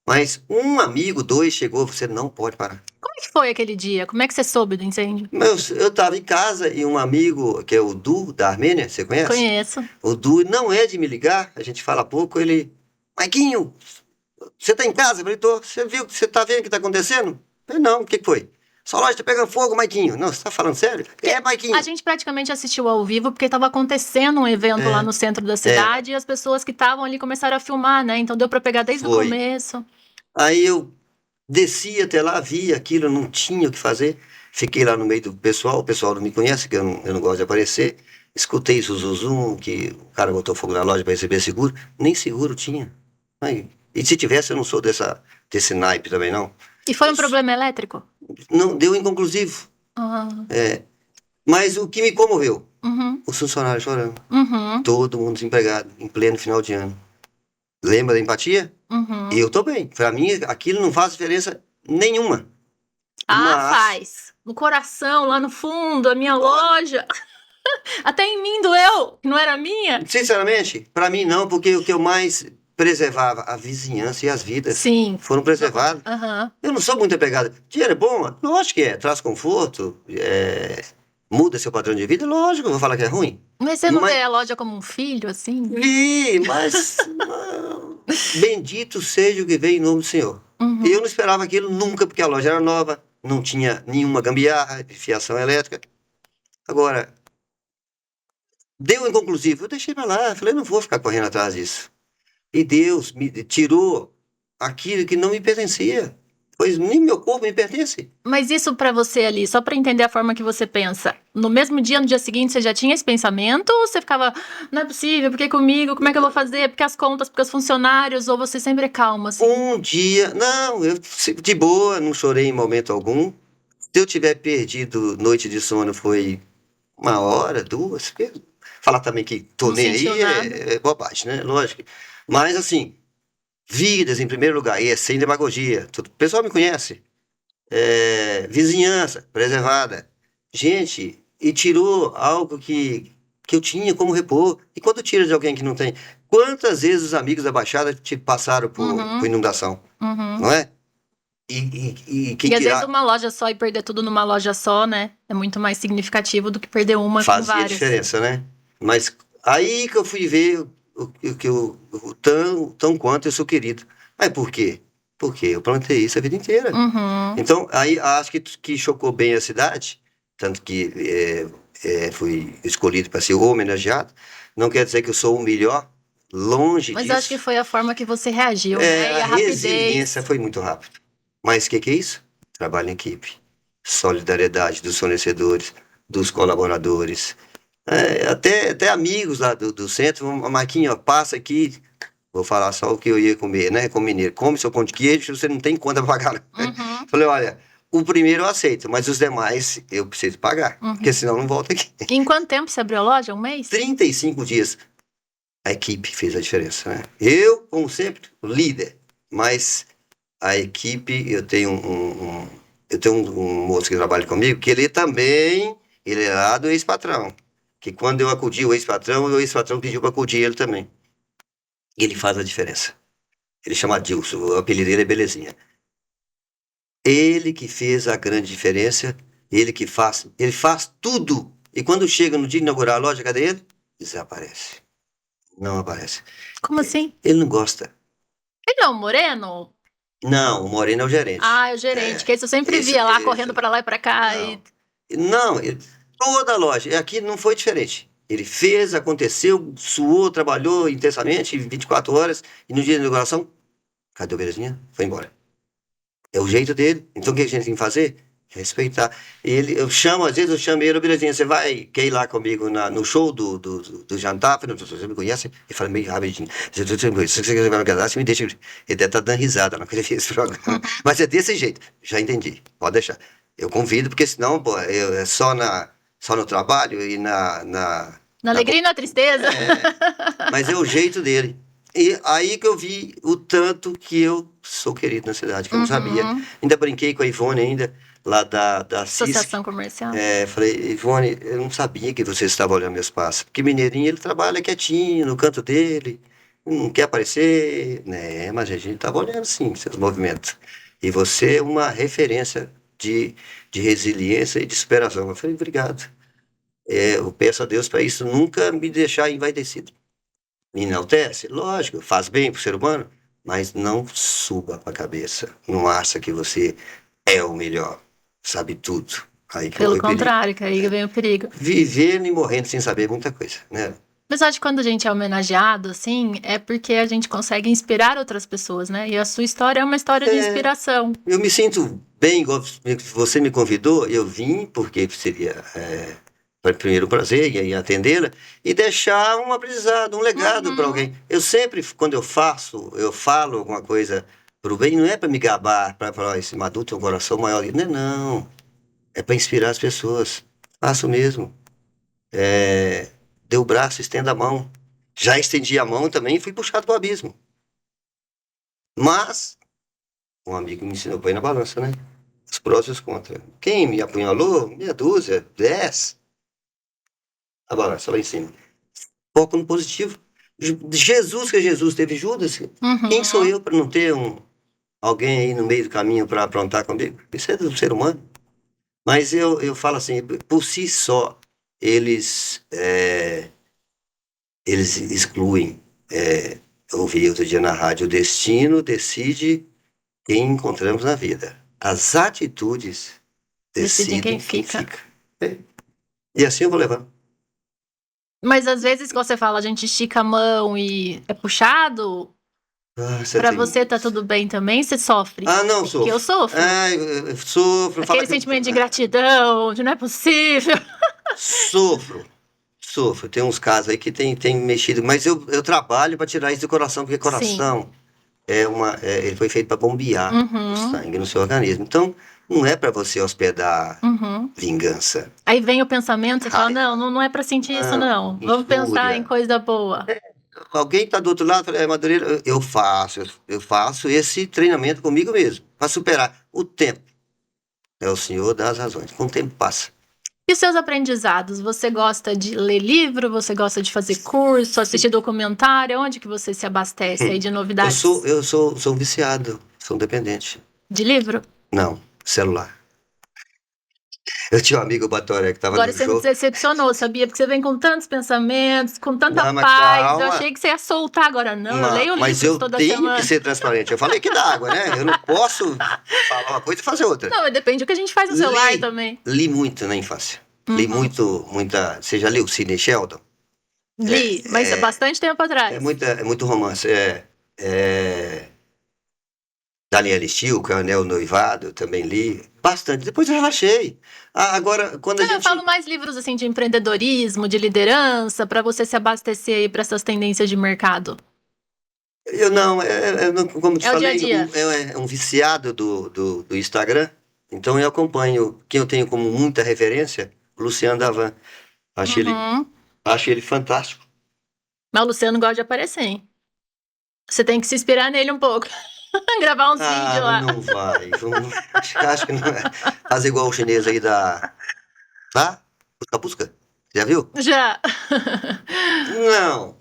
Mas um amigo, dois, chegou, você não pode parar. Como é que foi aquele dia? Como é que você soube do incêndio? Eu estava em casa e um amigo, que é o Du, da Armênia, você conhece? Conheço. O Du não é de me ligar, a gente fala pouco, ele... Maiquinho, você tá em casa? Eu falei, tô. Você tá vendo o que tá acontecendo? Eu falei, não, o que foi? Sua loja tá pegando fogo, Maiquinho. Não, você tá falando sério? Maiquinho. A gente praticamente assistiu ao vivo porque estava acontecendo um evento lá no centro da cidade e as pessoas que estavam ali começaram a filmar, né? Então deu para pegar desde o começo. Aí eu desci até lá, vi aquilo, não tinha o que fazer. Fiquei lá no meio do pessoal, o pessoal não me conhece, que eu não gosto de aparecer. Escutei o zuzum, que o cara botou fogo na loja para receber seguro. Nem seguro tinha. E se tivesse, eu não sou desse naipe também, não. E foi um problema elétrico? Não, deu inconclusivo. Mas o que me comoveu, os funcionários chorando. Todo mundo desempregado, em pleno final de ano. Lembra da empatia? E eu tô bem. Pra mim, aquilo não faz diferença nenhuma. Faz. No coração, lá no fundo, a minha loja. Até em mim doeu, que não era minha. Sinceramente, pra mim não, porque o que eu mais preservava, a vizinhança e as vidas, foram preservadas. Eu não sou muito apegado. Dinheiro é bom? Lógico que é. Traz conforto, muda seu padrão de vida? Lógico, eu vou falar que é ruim. Mas você não vê a loja como um filho, assim? Vi, mas bendito seja o que vem em nome do Senhor. Eu não esperava aquilo nunca, porque a loja era nova, não tinha nenhuma gambiarra de fiação elétrica. Agora, deu inconclusivo, eu deixei pra lá, falei, não vou ficar correndo atrás disso. E Deus me tirou aquilo que não me pertencia. Pois nem meu corpo me pertence. Mas isso pra você ali, só pra entender a forma que você pensa, no mesmo dia, no dia seguinte, você já tinha esse pensamento? Ou você ficava, não é possível, porque comigo, como é que eu vou fazer? Porque as contas, porque os funcionários, ou você sempre é calma, assim? Um dia, não, eu de boa, não chorei em momento algum. Se eu tiver perdido noite de sono, foi 1 hora, 2. Falar também que tô Não nem sentiu aí nada. é bobagem, né? Lógico. Mas assim, vidas em primeiro lugar, e é sem demagogia. O pessoal me conhece. Vizinhança preservada. Gente, e tirou algo que eu tinha como repor. E quando tira de alguém que não tem? Quantas vezes os amigos da Baixada te passaram por inundação? Não é? E quem E às vezes tirar uma loja só e perder tudo numa loja só, né? É muito mais significativo do que perder uma com fazia várias. diferença, né? Mas aí que eu fui ver o tão quanto eu sou querido. Mas por quê? Porque eu plantei isso a vida inteira. Então, aí acho que chocou bem a cidade, tanto que fui escolhido para ser o homenageado. Não quer dizer que eu sou o melhor, longe Mas disso. eu acho que foi a forma que você reagiu, né? E A a rapidez. resiliência foi muito rápido. Mas o que é isso? Trabalho em equipe. Solidariedade dos fornecedores, dos colaboradores. Até amigos lá do centro, Marquinhos, ó, passa aqui, vou falar só o que eu ia comer, né? Com mineiro, come seu pão de queijo, você não tem conta pra pagar. Falei, olha, o primeiro eu aceito, mas os demais eu preciso pagar, porque senão não volto aqui. E em quanto tempo você abriu a loja? Um mês? 35 dias. A equipe fez a diferença, né? Eu, como sempre, líder, mas a equipe, eu tenho um moço que trabalha comigo, que ele é lá do ex-patrão. Que quando eu acudi o ex-patrão pediu para acudir ele também. Ele faz a diferença. Ele chama Dilson, o apelido dele é Belezinha. Ele que fez a grande diferença, ele faz tudo. E quando chega no dia de inaugurar a loja, cadê ele? Desaparece. Não aparece. Como assim? Ele não gosta. Ele é um moreno? Não, o Moreno é o gerente. É o gerente, que esse eu sempre via lá, correndo pra lá e pra cá. Não, toda a loja. Aqui não foi diferente. Ele fez, aconteceu, suou, trabalhou intensamente, 24 horas, e no dia da inauguração, cadê o Belezinha? Foi embora. É o jeito dele. Então o que a gente tem que fazer? Respeitar. Às vezes eu chamo ele, Belezinha, você quer ir lá comigo no show do jantar? Eu falei, você me conhece? Ele fala meio rapidinho. Se você vai me casar, você me deixa. Ele deve estar dando risada na hora que ele fez esse programa. Mas é desse jeito. Já entendi. Pode deixar. Eu convido, porque senão, pô, é só no trabalho e na alegria e na tristeza. Mas é o jeito dele. E aí que eu vi o tanto que eu sou querido na cidade, que eu não sabia. Ainda brinquei com a Ivone lá da Associação Comercial. Falei, Ivone, eu não sabia que você estava olhando meus passos. Porque Mineirinho, ele trabalha quietinho, no canto dele, não quer aparecer, né? Mas a gente estava olhando, sim, seus movimentos. E você é uma referência de resiliência e de superação. Eu falei, obrigado. Eu peço a Deus para isso nunca me deixar envaidecido. Me enaltece? Lógico, faz bem para o ser humano, mas não suba para a cabeça. Não acha que você é o melhor. sabe tudo. Aí que Pelo morre o perigo. contrário, que aí vem o perigo. Vivendo e morrendo sem saber muita coisa, né? Mas acho que quando a gente é homenageado, assim, é porque a gente consegue inspirar outras pessoas, né? E a sua história é uma história de inspiração. Eu me sinto bem, igual você me convidou, eu vim, porque seria primeiro um prazer em atendê-la, e deixar um aprendizado, um legado para alguém. Eu sempre, quando eu falo alguma coisa para o bem, não é para me gabar, para falar, esse Madu tem um coração maior. Não é não, é para inspirar as pessoas. Faço mesmo. Dê o braço, estenda a mão. Já estendi a mão também e fui puxado para o abismo. Mas um amigo me ensinou a pôr na balança, né? Os prós e os contras. Quem me apunhalou, meia dúzia, 10. A balança lá em cima. Foco no positivo. Jesus, que é Jesus, teve Judas. Quem sou eu para não ter alguém aí no meio do caminho para aprontar comigo? Isso é do ser humano. Mas eu falo assim, por si só, eles excluem. Eu ouvi outro dia na rádio, o destino decide quem encontramos na vida. As atitudes decidem quem fica. E assim eu vou levando. Mas às vezes, quando você fala, a gente estica a mão e é puxado, pra você tá tudo bem também? Você sofre? Não, sofro. Porque eu sofro. Eu sofro. Aquele sentimento de gratidão, de não é possível. Sofro. Tem uns casos aí que tem mexido, mas eu trabalho para tirar isso do coração, porque coração ele foi feito para bombear o sangue no seu organismo. Então, não é para você hospedar vingança. Aí vem o pensamento, você fala, não é para sentir isso, não. Vamos pensar em coisa boa. Alguém está do outro lado, fala, Madureira, eu faço esse treinamento comigo mesmo, para superar o tempo. É o Senhor das razões. Com o tempo passa. E os seus aprendizados? Você gosta de ler livro? Você gosta de fazer curso, assistir documentário? Onde que você se abastece aí de novidades? Eu sou um viciado, sou um dependente. De livro? Não, celular. Eu tinha um amigo, Batoré, que estava no jogo. Agora você me decepcionou, sabia? Porque você vem com tantos pensamentos, com tanta paz. Calma. Eu achei que você ia soltar agora. Não, eu leio livros toda semana. Mas eu tenho que ser transparente. Eu falei que dá água, né? Eu não posso falar uma coisa e fazer outra. Não, mas depende do que a gente faz no celular também. Li muito na infância. Li muita... Você já leu Sidney Sheldon? Li, mas há bastante tempo atrás. É muito romance. Daniela Steele, que é o Anel Noivado, eu também li bastante. Depois eu relaxei. Agora, quando a gente... Eu falo mais livros assim de empreendedorismo, de liderança, para você se abastecer aí para essas tendências de mercado. Eu não, como te falei, o dia a dia. É um viciado do Instagram. Então eu acompanho quem eu tenho como muita referência, o Luciano Davan. Acho ele fantástico. Mas o Luciano gosta de aparecer, hein? Você tem que se inspirar nele um pouco. Gravar uns vídeos lá. Não vai. Acho que não é. Fazer igual o chinês aí da... Busca. Já viu? Já. Não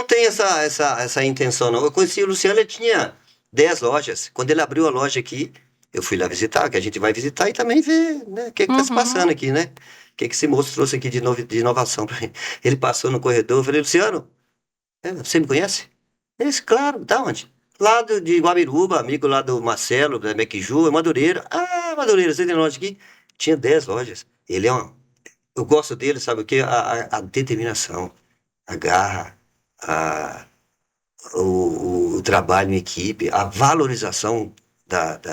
tem essa intenção, não. Eu conheci o Luciano, ele tinha 10 lojas. Quando ele abriu a loja aqui, eu fui lá visitar, que a gente vai visitar e também ver, né, o que está se passando aqui, né? O que esse moço trouxe aqui de inovação para mim. Ele passou no corredor, eu falei, Luciano, você me conhece? Ele disse, claro, tá onde? Lá de Guabiruba, amigo lá do Marcelo, da Mequiju, Madureira. Madureira, você tem loja aqui? Tinha 10 lojas. Ele eu gosto dele, sabe o quê? A determinação, a garra, o trabalho em equipe, a valorização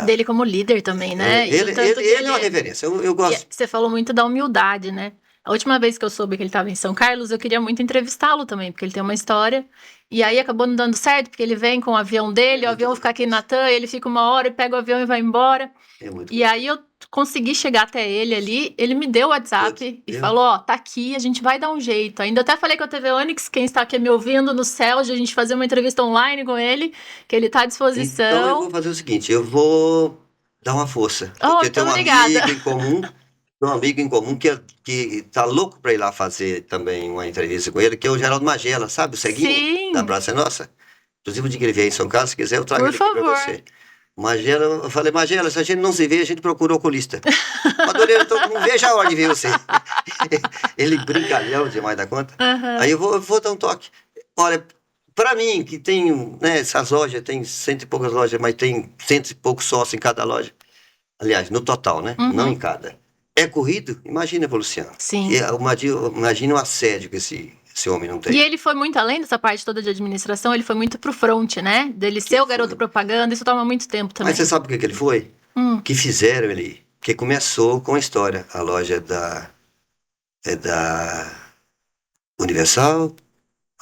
dele como líder também, né? Ele é uma referência, eu gosto. Você falou muito da humildade, né? A última vez que eu soube que ele estava em São Carlos, eu queria muito entrevistá-lo também, porque ele tem uma história. E aí acabou não dando certo, porque ele vem com o avião dele, o avião fica aqui em Natan, ele fica uma hora, pega o avião e vai embora. E aí eu consegui chegar até ele ali, ele me deu o WhatsApp e falou, tá aqui, a gente vai dar um jeito. Ainda até falei com a TV Onix, quem está aqui me ouvindo no céu, de a gente fazer uma entrevista online com ele, que ele tá à disposição. Então eu vou fazer o seguinte, eu vou dar uma força, porque tem um amigo em comum que tá louco para ir lá fazer também uma entrevista com ele, que é o Geraldo Magela, sabe? O Ceguinho da Praça Nossa. Inclusive, o dia que ele vier em São Carlos, se quiser, eu trago ele aqui para você. Magela, eu falei, Magela, se a gente não se vê, a gente procura oculista. Madureira, não vejo a hora de ver você. Ele brincalhão demais da conta. Aí eu vou dar um toque. Olha, para mim, que tem, né, essas lojas, tem 100 e poucas lojas, mas tem 100 e poucos sócios em cada loja. Aliás, no total, né? Uhum. Não em cada. É corrido? Imagina, Luciano. Sim. Imagina o assédio que esse homem não tem. E ele foi muito além dessa parte toda de administração, ele foi muito pro front, né? Dele ser o garoto propaganda, isso toma muito tempo também. Mas você sabe por que ele foi? Que fizeram ele. Porque começou com a história. A loja é da Universal,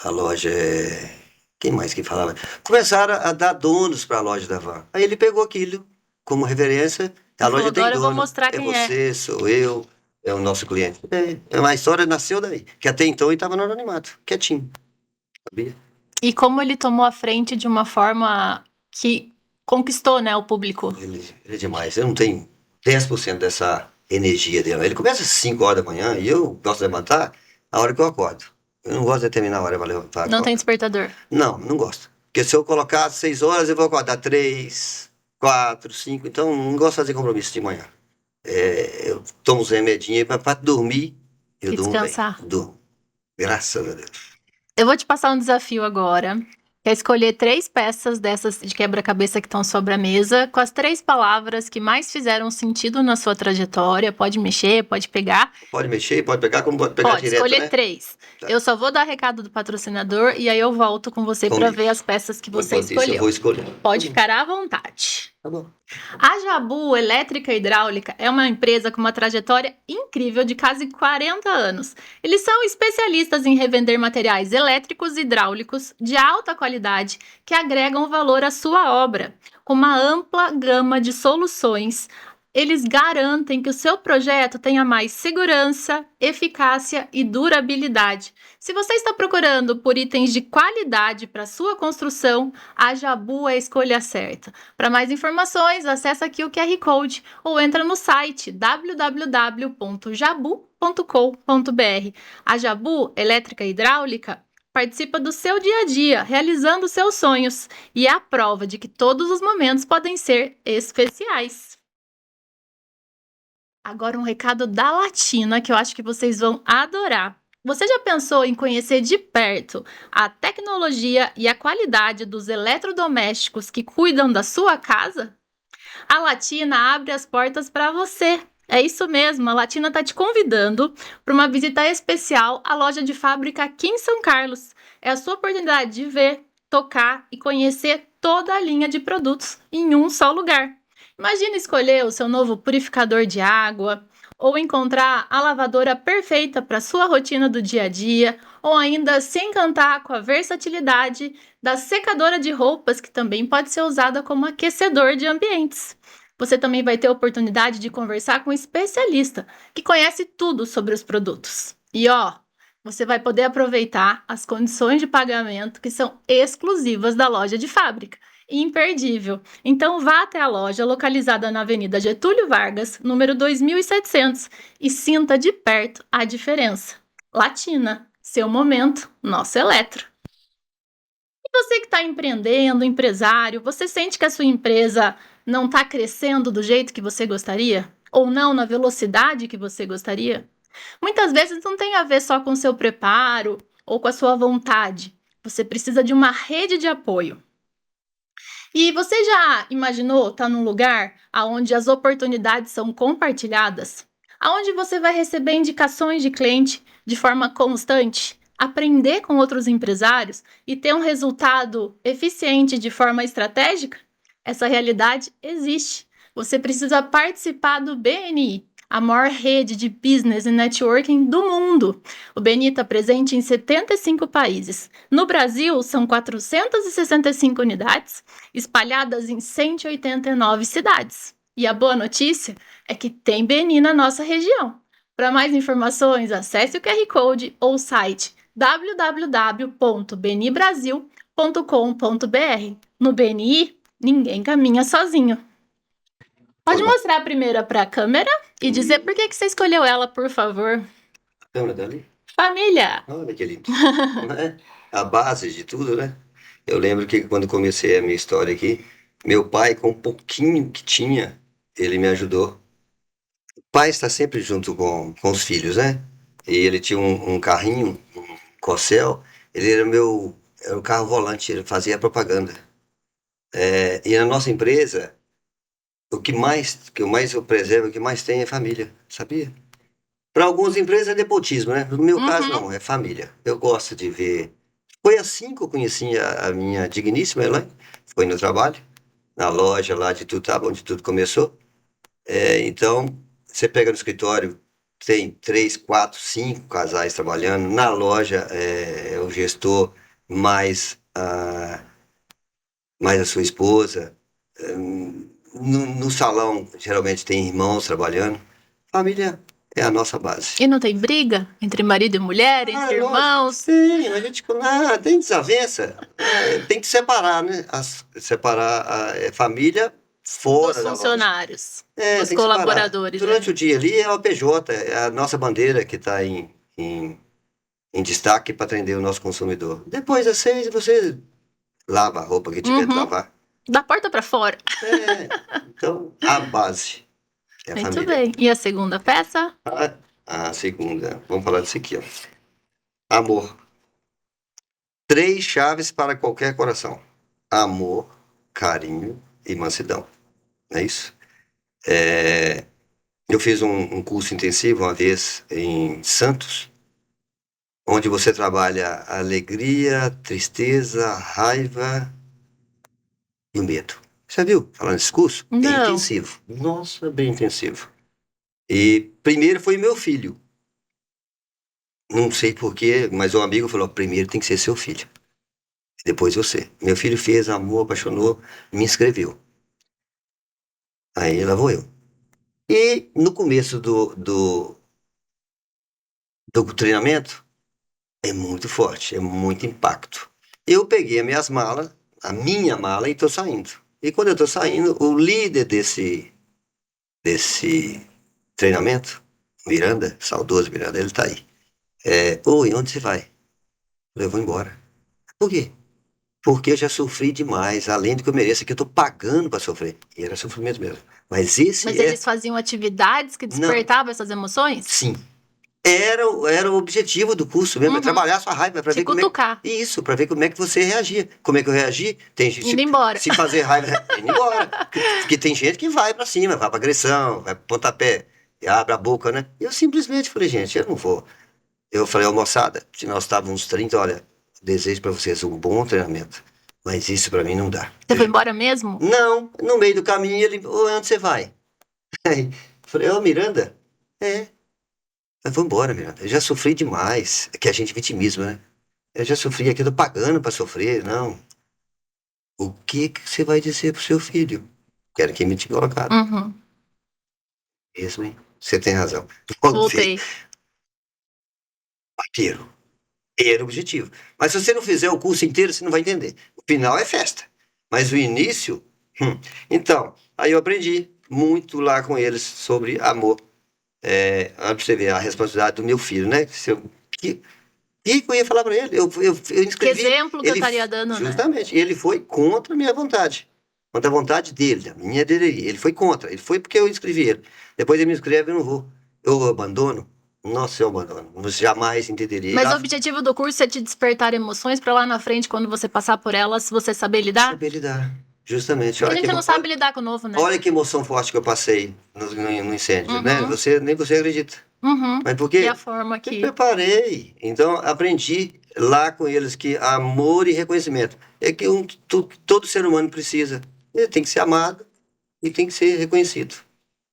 a loja é. Quem mais que falava? Começaram a dar donos para a loja da Van. Aí ele pegou aquilo como referência. A loja tem agora eu vou dono. mostrar quem é. Você, sou eu, é o nosso cliente. A história nasceu daí. Que até então ele estava no anonimato, quietinho. Sabia? E como ele tomou a frente de uma forma que conquistou, né, o público. Ele é demais. Eu não tenho 10% dessa energia dele. Ele começa às 5 horas da manhã e eu gosto de levantar a hora que eu acordo. Eu não gosto de determinar a hora para levantar. Não tem despertador? Não gosto. Porque se eu colocar 6 horas, eu vou acordar 3, 4, 5. Então, não gosto de fazer compromisso de manhã. Eu tomo os remedinhos para dormir. Eu E durmo descansar. bem. Durmo. Graças a Deus. Eu vou te passar um desafio agora. É escolher 3 peças dessas de quebra-cabeça que estão sobre a mesa, com as 3 palavras que mais fizeram sentido na sua trajetória. Pode mexer, pode pegar. Pode mexer, pode pegar, como pode pegar direto, escolher, né? 3. Tá. Eu só vou dar recado do patrocinador e aí eu volto com você para ver as peças que você escolheu. Eu vou escolher. Pode ficar à vontade. Tá bom. A Jabu Elétrica e Hidráulica é uma empresa com uma trajetória incrível de quase 40 anos. Eles são especialistas em revender materiais elétricos e hidráulicos de alta qualidade que agregam valor à sua obra. Com uma ampla gama de soluções, eles garantem que o seu projeto tenha mais segurança, eficácia e durabilidade. Se você está procurando por itens de qualidade para sua construção, a Jabu é a escolha certa. Para mais informações, acesse aqui o QR Code ou entra no site www.jabu.com.br. A Jabu Elétrica e Hidráulica participa do seu dia a dia, realizando seus sonhos, e é a prova de que todos os momentos podem ser especiais. Agora um recado da Latina que eu acho que vocês vão adorar. Você já pensou em conhecer de perto a tecnologia e a qualidade dos eletrodomésticos que cuidam da sua casa? A Latina abre as portas para você. É isso mesmo, a Latina está te convidando para uma visita especial à loja de fábrica aqui em São Carlos. É a sua oportunidade de ver, tocar e conhecer toda a linha de produtos em um só lugar. Imagine escolher o seu novo purificador de água, ou encontrar a lavadora perfeita para sua rotina do dia a dia, ou ainda se encantar com a versatilidade da secadora de roupas, que também pode ser usada como aquecedor de ambientes. Você também vai ter a oportunidade de conversar com um especialista que conhece tudo sobre os produtos. E você vai poder aproveitar as condições de pagamento que são exclusivas da loja de fábrica. Imperdível. Então vá até a loja localizada na Avenida Getúlio Vargas, número 2700, e sinta de perto a diferença. Latina, seu momento, nosso eletro. E você que está empreendendo, empresário, você sente que a sua empresa não está crescendo do jeito que você gostaria? Ou não na velocidade que você gostaria? Muitas vezes não tem a ver só com o seu preparo ou com a sua vontade. Você precisa de uma rede de apoio. E você já imaginou estar num lugar onde as oportunidades são compartilhadas? Onde você vai receber indicações de cliente de forma constante, aprender com outros empresários e ter um resultado eficiente de forma estratégica? Essa realidade existe. Você precisa participar do BNI, a maior rede de business e networking do mundo. O BNI está presente em 75 países. No Brasil, são 465 unidades, espalhadas em 189 cidades. E a boa notícia é que tem BNI na nossa região. Para mais informações, acesse o QR Code ou o site www.bnibrasil.com.br. No BNI, ninguém caminha sozinho. Pode mostrar a primeira para a câmera e dizer por que você escolheu ela, por favor. A câmera dali? Família! Olha que lindo. Né? A base de tudo, né? Eu lembro que quando comecei a minha história aqui, meu pai, com um pouquinho que tinha, ele me ajudou. O pai está sempre junto com os filhos, né? E ele tinha um carrinho, um Corcel, ele era o carro volante, ele fazia propaganda. E na nossa empresa, que eu preservo, o que mais tem é família, sabia? Para algumas empresas é nepotismo, né? No meu caso, Uhum. não, é família. Eu gosto de ver. Foi assim que eu conheci a minha digníssima Elaine. Foi no trabalho, na loja lá de Tutaba, onde tudo começou. Então, você pega no escritório, tem 3, 4, 5 casais trabalhando. Na loja, é o gestor mais a sua esposa. No salão, geralmente tem irmãos trabalhando. Família é a nossa base. E não tem briga entre marido e mulher, entre Lógico, irmãos? tem, a gente, tem desavença, tem que separar, né? Separar a família Dos fora da loja. funcionários, dos Tem que separar. colaboradores, Durante né? o dia ali é o PJ, é a nossa bandeira que está em destaque para atender o nosso consumidor. Depois das 6, você lava a roupa que tiver de Uhum. lavar. Da porta para fora. Então, a base é a Muito família. bem. E a segunda peça? A segunda, vamos falar disso aqui, ó. Amor. 3 chaves para qualquer coração: amor, carinho e mansidão. Não é isso? Eu fiz um curso intensivo uma vez em Santos, onde você trabalha a alegria, tristeza, raiva e o medo. Você viu? Falando nesse curso? Bem Não. intensivo. Nossa, bem intensivo. E primeiro foi meu filho. Não sei porquê, mas o amigo falou: primeiro tem que ser seu filho. Depois você. Meu filho fez, amor, apaixonou, me inscreveu. Aí lá vou eu. E no começo do treinamento, é muito forte, é muito impacto. Eu peguei as minhas malas, a minha mala, e estou saindo. E quando eu estou saindo, o líder desse treinamento, Miranda, saudoso Miranda, ele está aí. Oi, onde você vai? Eu vou embora. Por quê? Porque eu já sofri demais, além do que eu mereço, que eu estou pagando para sofrer. E era sofrimento mesmo. Mas esse Mas eles faziam atividades que Não, despertavam essas emoções? sim. Era o objetivo do curso mesmo, é Uhum. trabalhar a sua raiva, para Te ver como é cutucar. isso, para ver como é que você reagia. Como é que eu reagi? Tem gente, Indo embora. se fazer raiva, indo embora. Porque tem gente que vai para cima, vai para agressão, vai para pontapé, e abre a boca, né? Eu simplesmente falei, gente, eu não vou. Eu falei, ô moçada, se nós estávamos uns 30, olha, desejo para vocês um bom treinamento, mas isso para mim não dá. Você foi embora mesmo? Não, no meio do caminho ele, onde você vai? Aí, eu falei, ô Miranda, mas vou embora, Miranda. Eu já sofri demais. É que a gente vitimismo, né? Eu já sofri aqui, eu tô pagando pra sofrer. Não. O que você vai dizer pro seu filho? Quero que me te colocado. Uhum. Mesmo, hein? Você tem razão. Voltei. Voltei. Paqueiro. Era o objetivo. Mas se você não fizer o curso inteiro, você não vai entender. O final é festa. Mas o início. Então, aí eu aprendi muito lá com eles sobre amor. Pra você ver a responsabilidade do meu filho, né? Que, que eu ia falar pra ele? Eu Que inscrevi. exemplo que eu estaria dando, né? Justamente. Ele foi contra a minha vontade. Contra a vontade dele, a minha dele. Ele foi contra. Ele foi porque eu inscrevi ele. Depois ele me inscreve e eu não vou. Eu abandono? Nossa, eu abandono. Você jamais entenderia. Mas o objetivo do curso é te despertar emoções pra lá na frente, quando você passar por elas, você saber lidar? Saber lidar. Justamente. Porque a gente não sabe lidar com o novo, né? Olha que emoção forte que eu passei no incêndio, né? Uhum. Nem você acredita. Uhum. Mas por quê? E a forma Me que... preparei. Então, aprendi lá com eles que amor e reconhecimento é que todo ser humano precisa. Ele tem que ser amado e tem que ser reconhecido.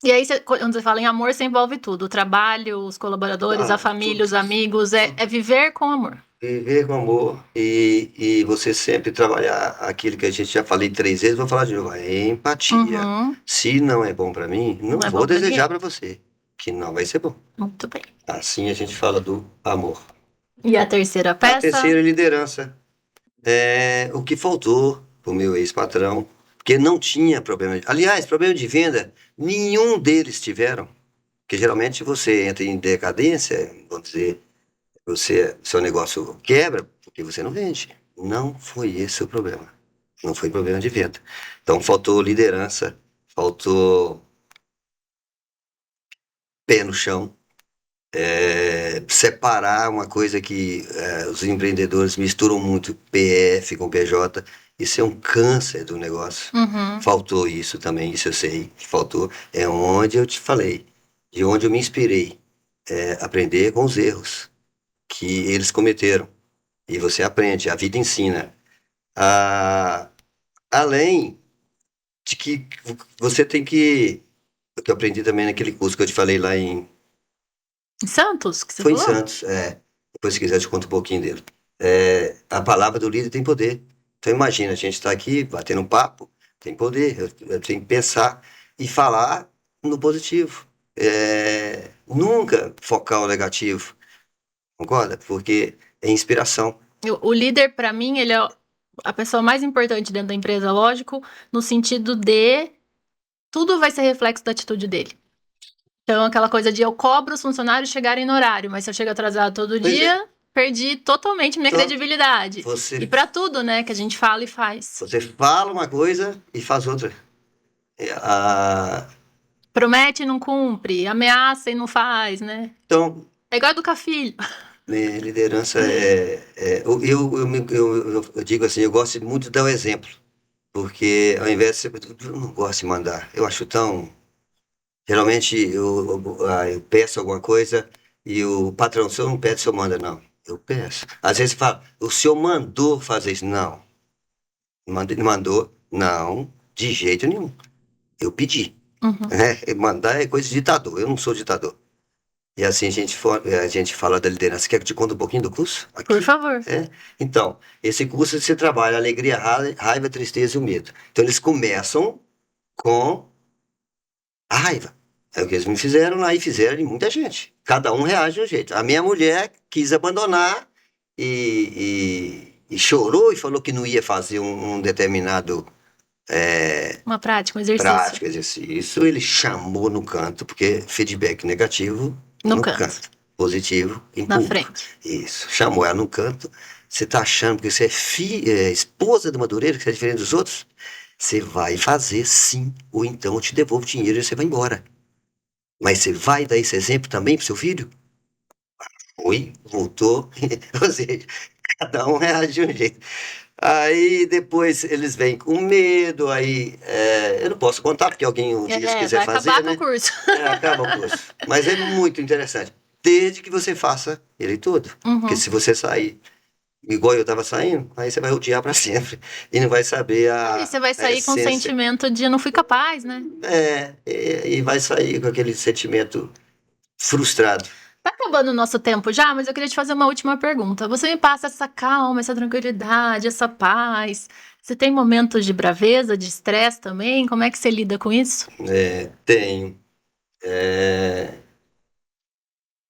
E aí, quando você fala em amor, você envolve tudo. O trabalho, os colaboradores, a família, tudo. os amigos. É viver com amor. Viver com amor e você sempre trabalhar aquilo que a gente já falei 3 vezes, vou falar de novo, é empatia. Uhum. Se não é bom para mim, não Não é vou bom pra desejar ninguém. para você, que não vai ser bom. Muito bem. Assim a gente fala do amor. E a terceira A peça? terceira é liderança. É o que faltou pro meu ex-patrão, porque não tinha problema. Aliás, problema de venda, nenhum deles tiveram. Porque geralmente você entra em decadência, vamos dizer, seu negócio quebra porque você não vende. Não foi esse o problema. Não foi problema de venda. Então faltou liderança, faltou pé no chão, separar uma coisa que os empreendedores misturam muito PF com PJ. Isso é um câncer do negócio. Uhum. Faltou isso também, isso eu sei que faltou. É onde eu te falei, de onde eu me inspirei. Aprender com os erros que eles cometeram. E você aprende, a vida ensina. Além de que você tem que... O que eu aprendi também naquele curso que eu te falei lá em... Em Santos, que você Foi em falou? Santos, depois se quiser eu te conto um pouquinho dele. A palavra do líder tem poder. Então imagina, a gente está aqui batendo um papo, tem poder, eu tenho que pensar e falar no positivo. Nunca focar o negativo, concorda? Porque é inspiração. O líder, para mim, ele é a pessoa mais importante dentro da empresa, lógico, no sentido de tudo vai ser reflexo da atitude dele. Então, aquela coisa de eu cobro os funcionários chegarem no horário, mas se eu chego atrasado todo Pois dia, perdi totalmente minha Então, credibilidade. Você, E para tudo, né, que a gente fala e faz. você fala uma coisa e faz outra. Promete e não cumpre, ameaça e não faz, né? Então, É igual educar filho. liderança eu digo assim, eu gosto muito de dar o exemplo. Porque ao invés de eu não gosto de mandar, eu acho tão... Geralmente eu peço alguma coisa e o patrão, o senhor não pede, o senhor manda, não. Eu peço. Às vezes fala, o senhor mandou fazer isso? Não. Ele mandou? Não, de jeito nenhum. Eu pedi. Uhum. Mandar é coisa de ditador, eu não sou ditador. E assim a gente fala da liderança. Quer que eu te conte um pouquinho do curso? Aqui. Por favor. Então, esse curso você trabalha a alegria, a raiva, a tristeza e o medo. Então eles começam com a raiva. É o que eles me fizeram lá e fizeram em muita gente. Cada um reage de um jeito. A minha mulher quis abandonar e chorou e falou que não ia fazer um determinado Uma prática, um exercício. prática, exercício. Ele chamou no canto, porque feedback negativo No canto. Positivo em Na público. frente. Isso. Chamou ela no canto. Você tá achando que você é esposa do Madureira, que você é diferente dos outros? Você vai fazer sim, ou então eu te devolvo o dinheiro e você vai embora. Mas você vai dar esse exemplo também pro seu filho? Foi, voltou. Ou seja, cada um reage de um jeito. Aí depois eles vêm com medo, aí eu não posso contar, porque alguém um dia se quiser vai fazer, acabar né? com o curso. Acaba o curso. Mas é muito interessante. Desde que você faça ele todo. Uhum. Porque se você sair igual eu estava saindo, aí você vai odiar para sempre. E não vai saber E você vai sair com o essência. sentimento de não fui capaz, né? E vai sair com aquele sentimento frustrado. Tá acabando o nosso tempo já, mas eu queria te fazer uma última pergunta. Você me passa essa calma, essa tranquilidade, essa paz. Você tem momentos de braveza, de estresse também? Como é que você lida com isso? Tenho.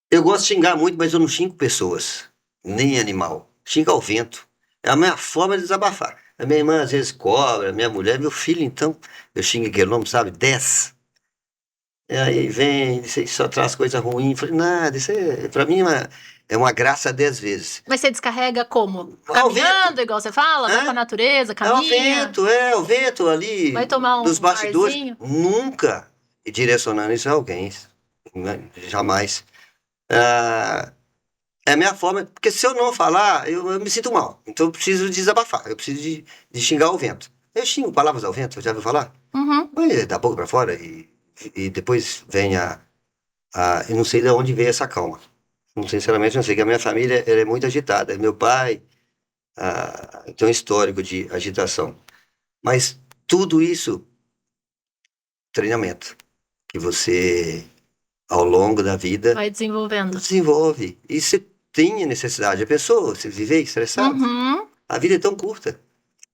Eu gosto de xingar muito, mas eu não xingo pessoas, nem animal. Xingo ao vento. É a minha forma de desabafar. A minha irmã às vezes cobra, minha mulher, meu filho, então, eu xingo aquele nome, sabe? 10. E aí vem, isso só traz coisa ruim. Eu falei, nada, isso pra mim é uma graça 10 vezes. Mas você descarrega como? Ao Caminhando, igual você fala? Vai pra natureza, caminha? É o vento ali. Vai tomar um dos bastidores. barzinho? Nunca direcionando isso a alguém. Né? Jamais. É a minha forma, porque se eu não falar, eu me sinto mal. Então eu preciso desabafar, eu preciso de xingar o vento. Eu xingo palavras ao vento, já ouviu falar? Uhum. Mas da boca pra fora e depois vem eu não sei de onde veio essa calma. Não, sinceramente, não sei, que a minha família ela é muito agitada. Meu pai tem um histórico de agitação. Mas tudo isso, treinamento, que você, ao longo da vida, Vai desenvolvendo. desenvolve. E você tem a necessidade. A pessoa, você viver estressado, Uhum. a vida é tão curta.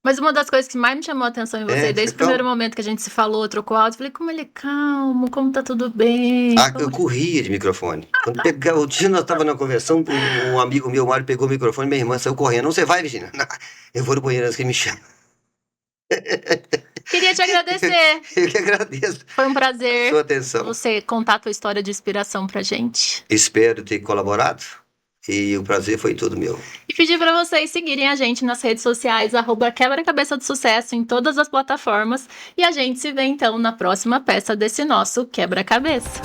Mas uma das coisas que mais me chamou a atenção em você, desde o primeiro momento que a gente se falou, trocou áudio, eu falei, como ele é calmo, como tá tudo bem. Eu corria de microfone. Quando o dia nós estávamos na conversão, um amigo meu, Mário, pegou o microfone, minha irmã saiu correndo. Não, você vai, Virginia? Não, eu vou no banheiro antes que me chame. Queria te agradecer. Eu que agradeço. Foi um prazer Sua atenção. você contar a tua história de inspiração pra gente. Espero ter colaborado. E o prazer foi todo meu. E pedir para vocês seguirem a gente nas redes sociais, @quebra-cabeça do sucesso em todas as plataformas. E a gente se vê então na próxima peça desse nosso quebra-cabeça.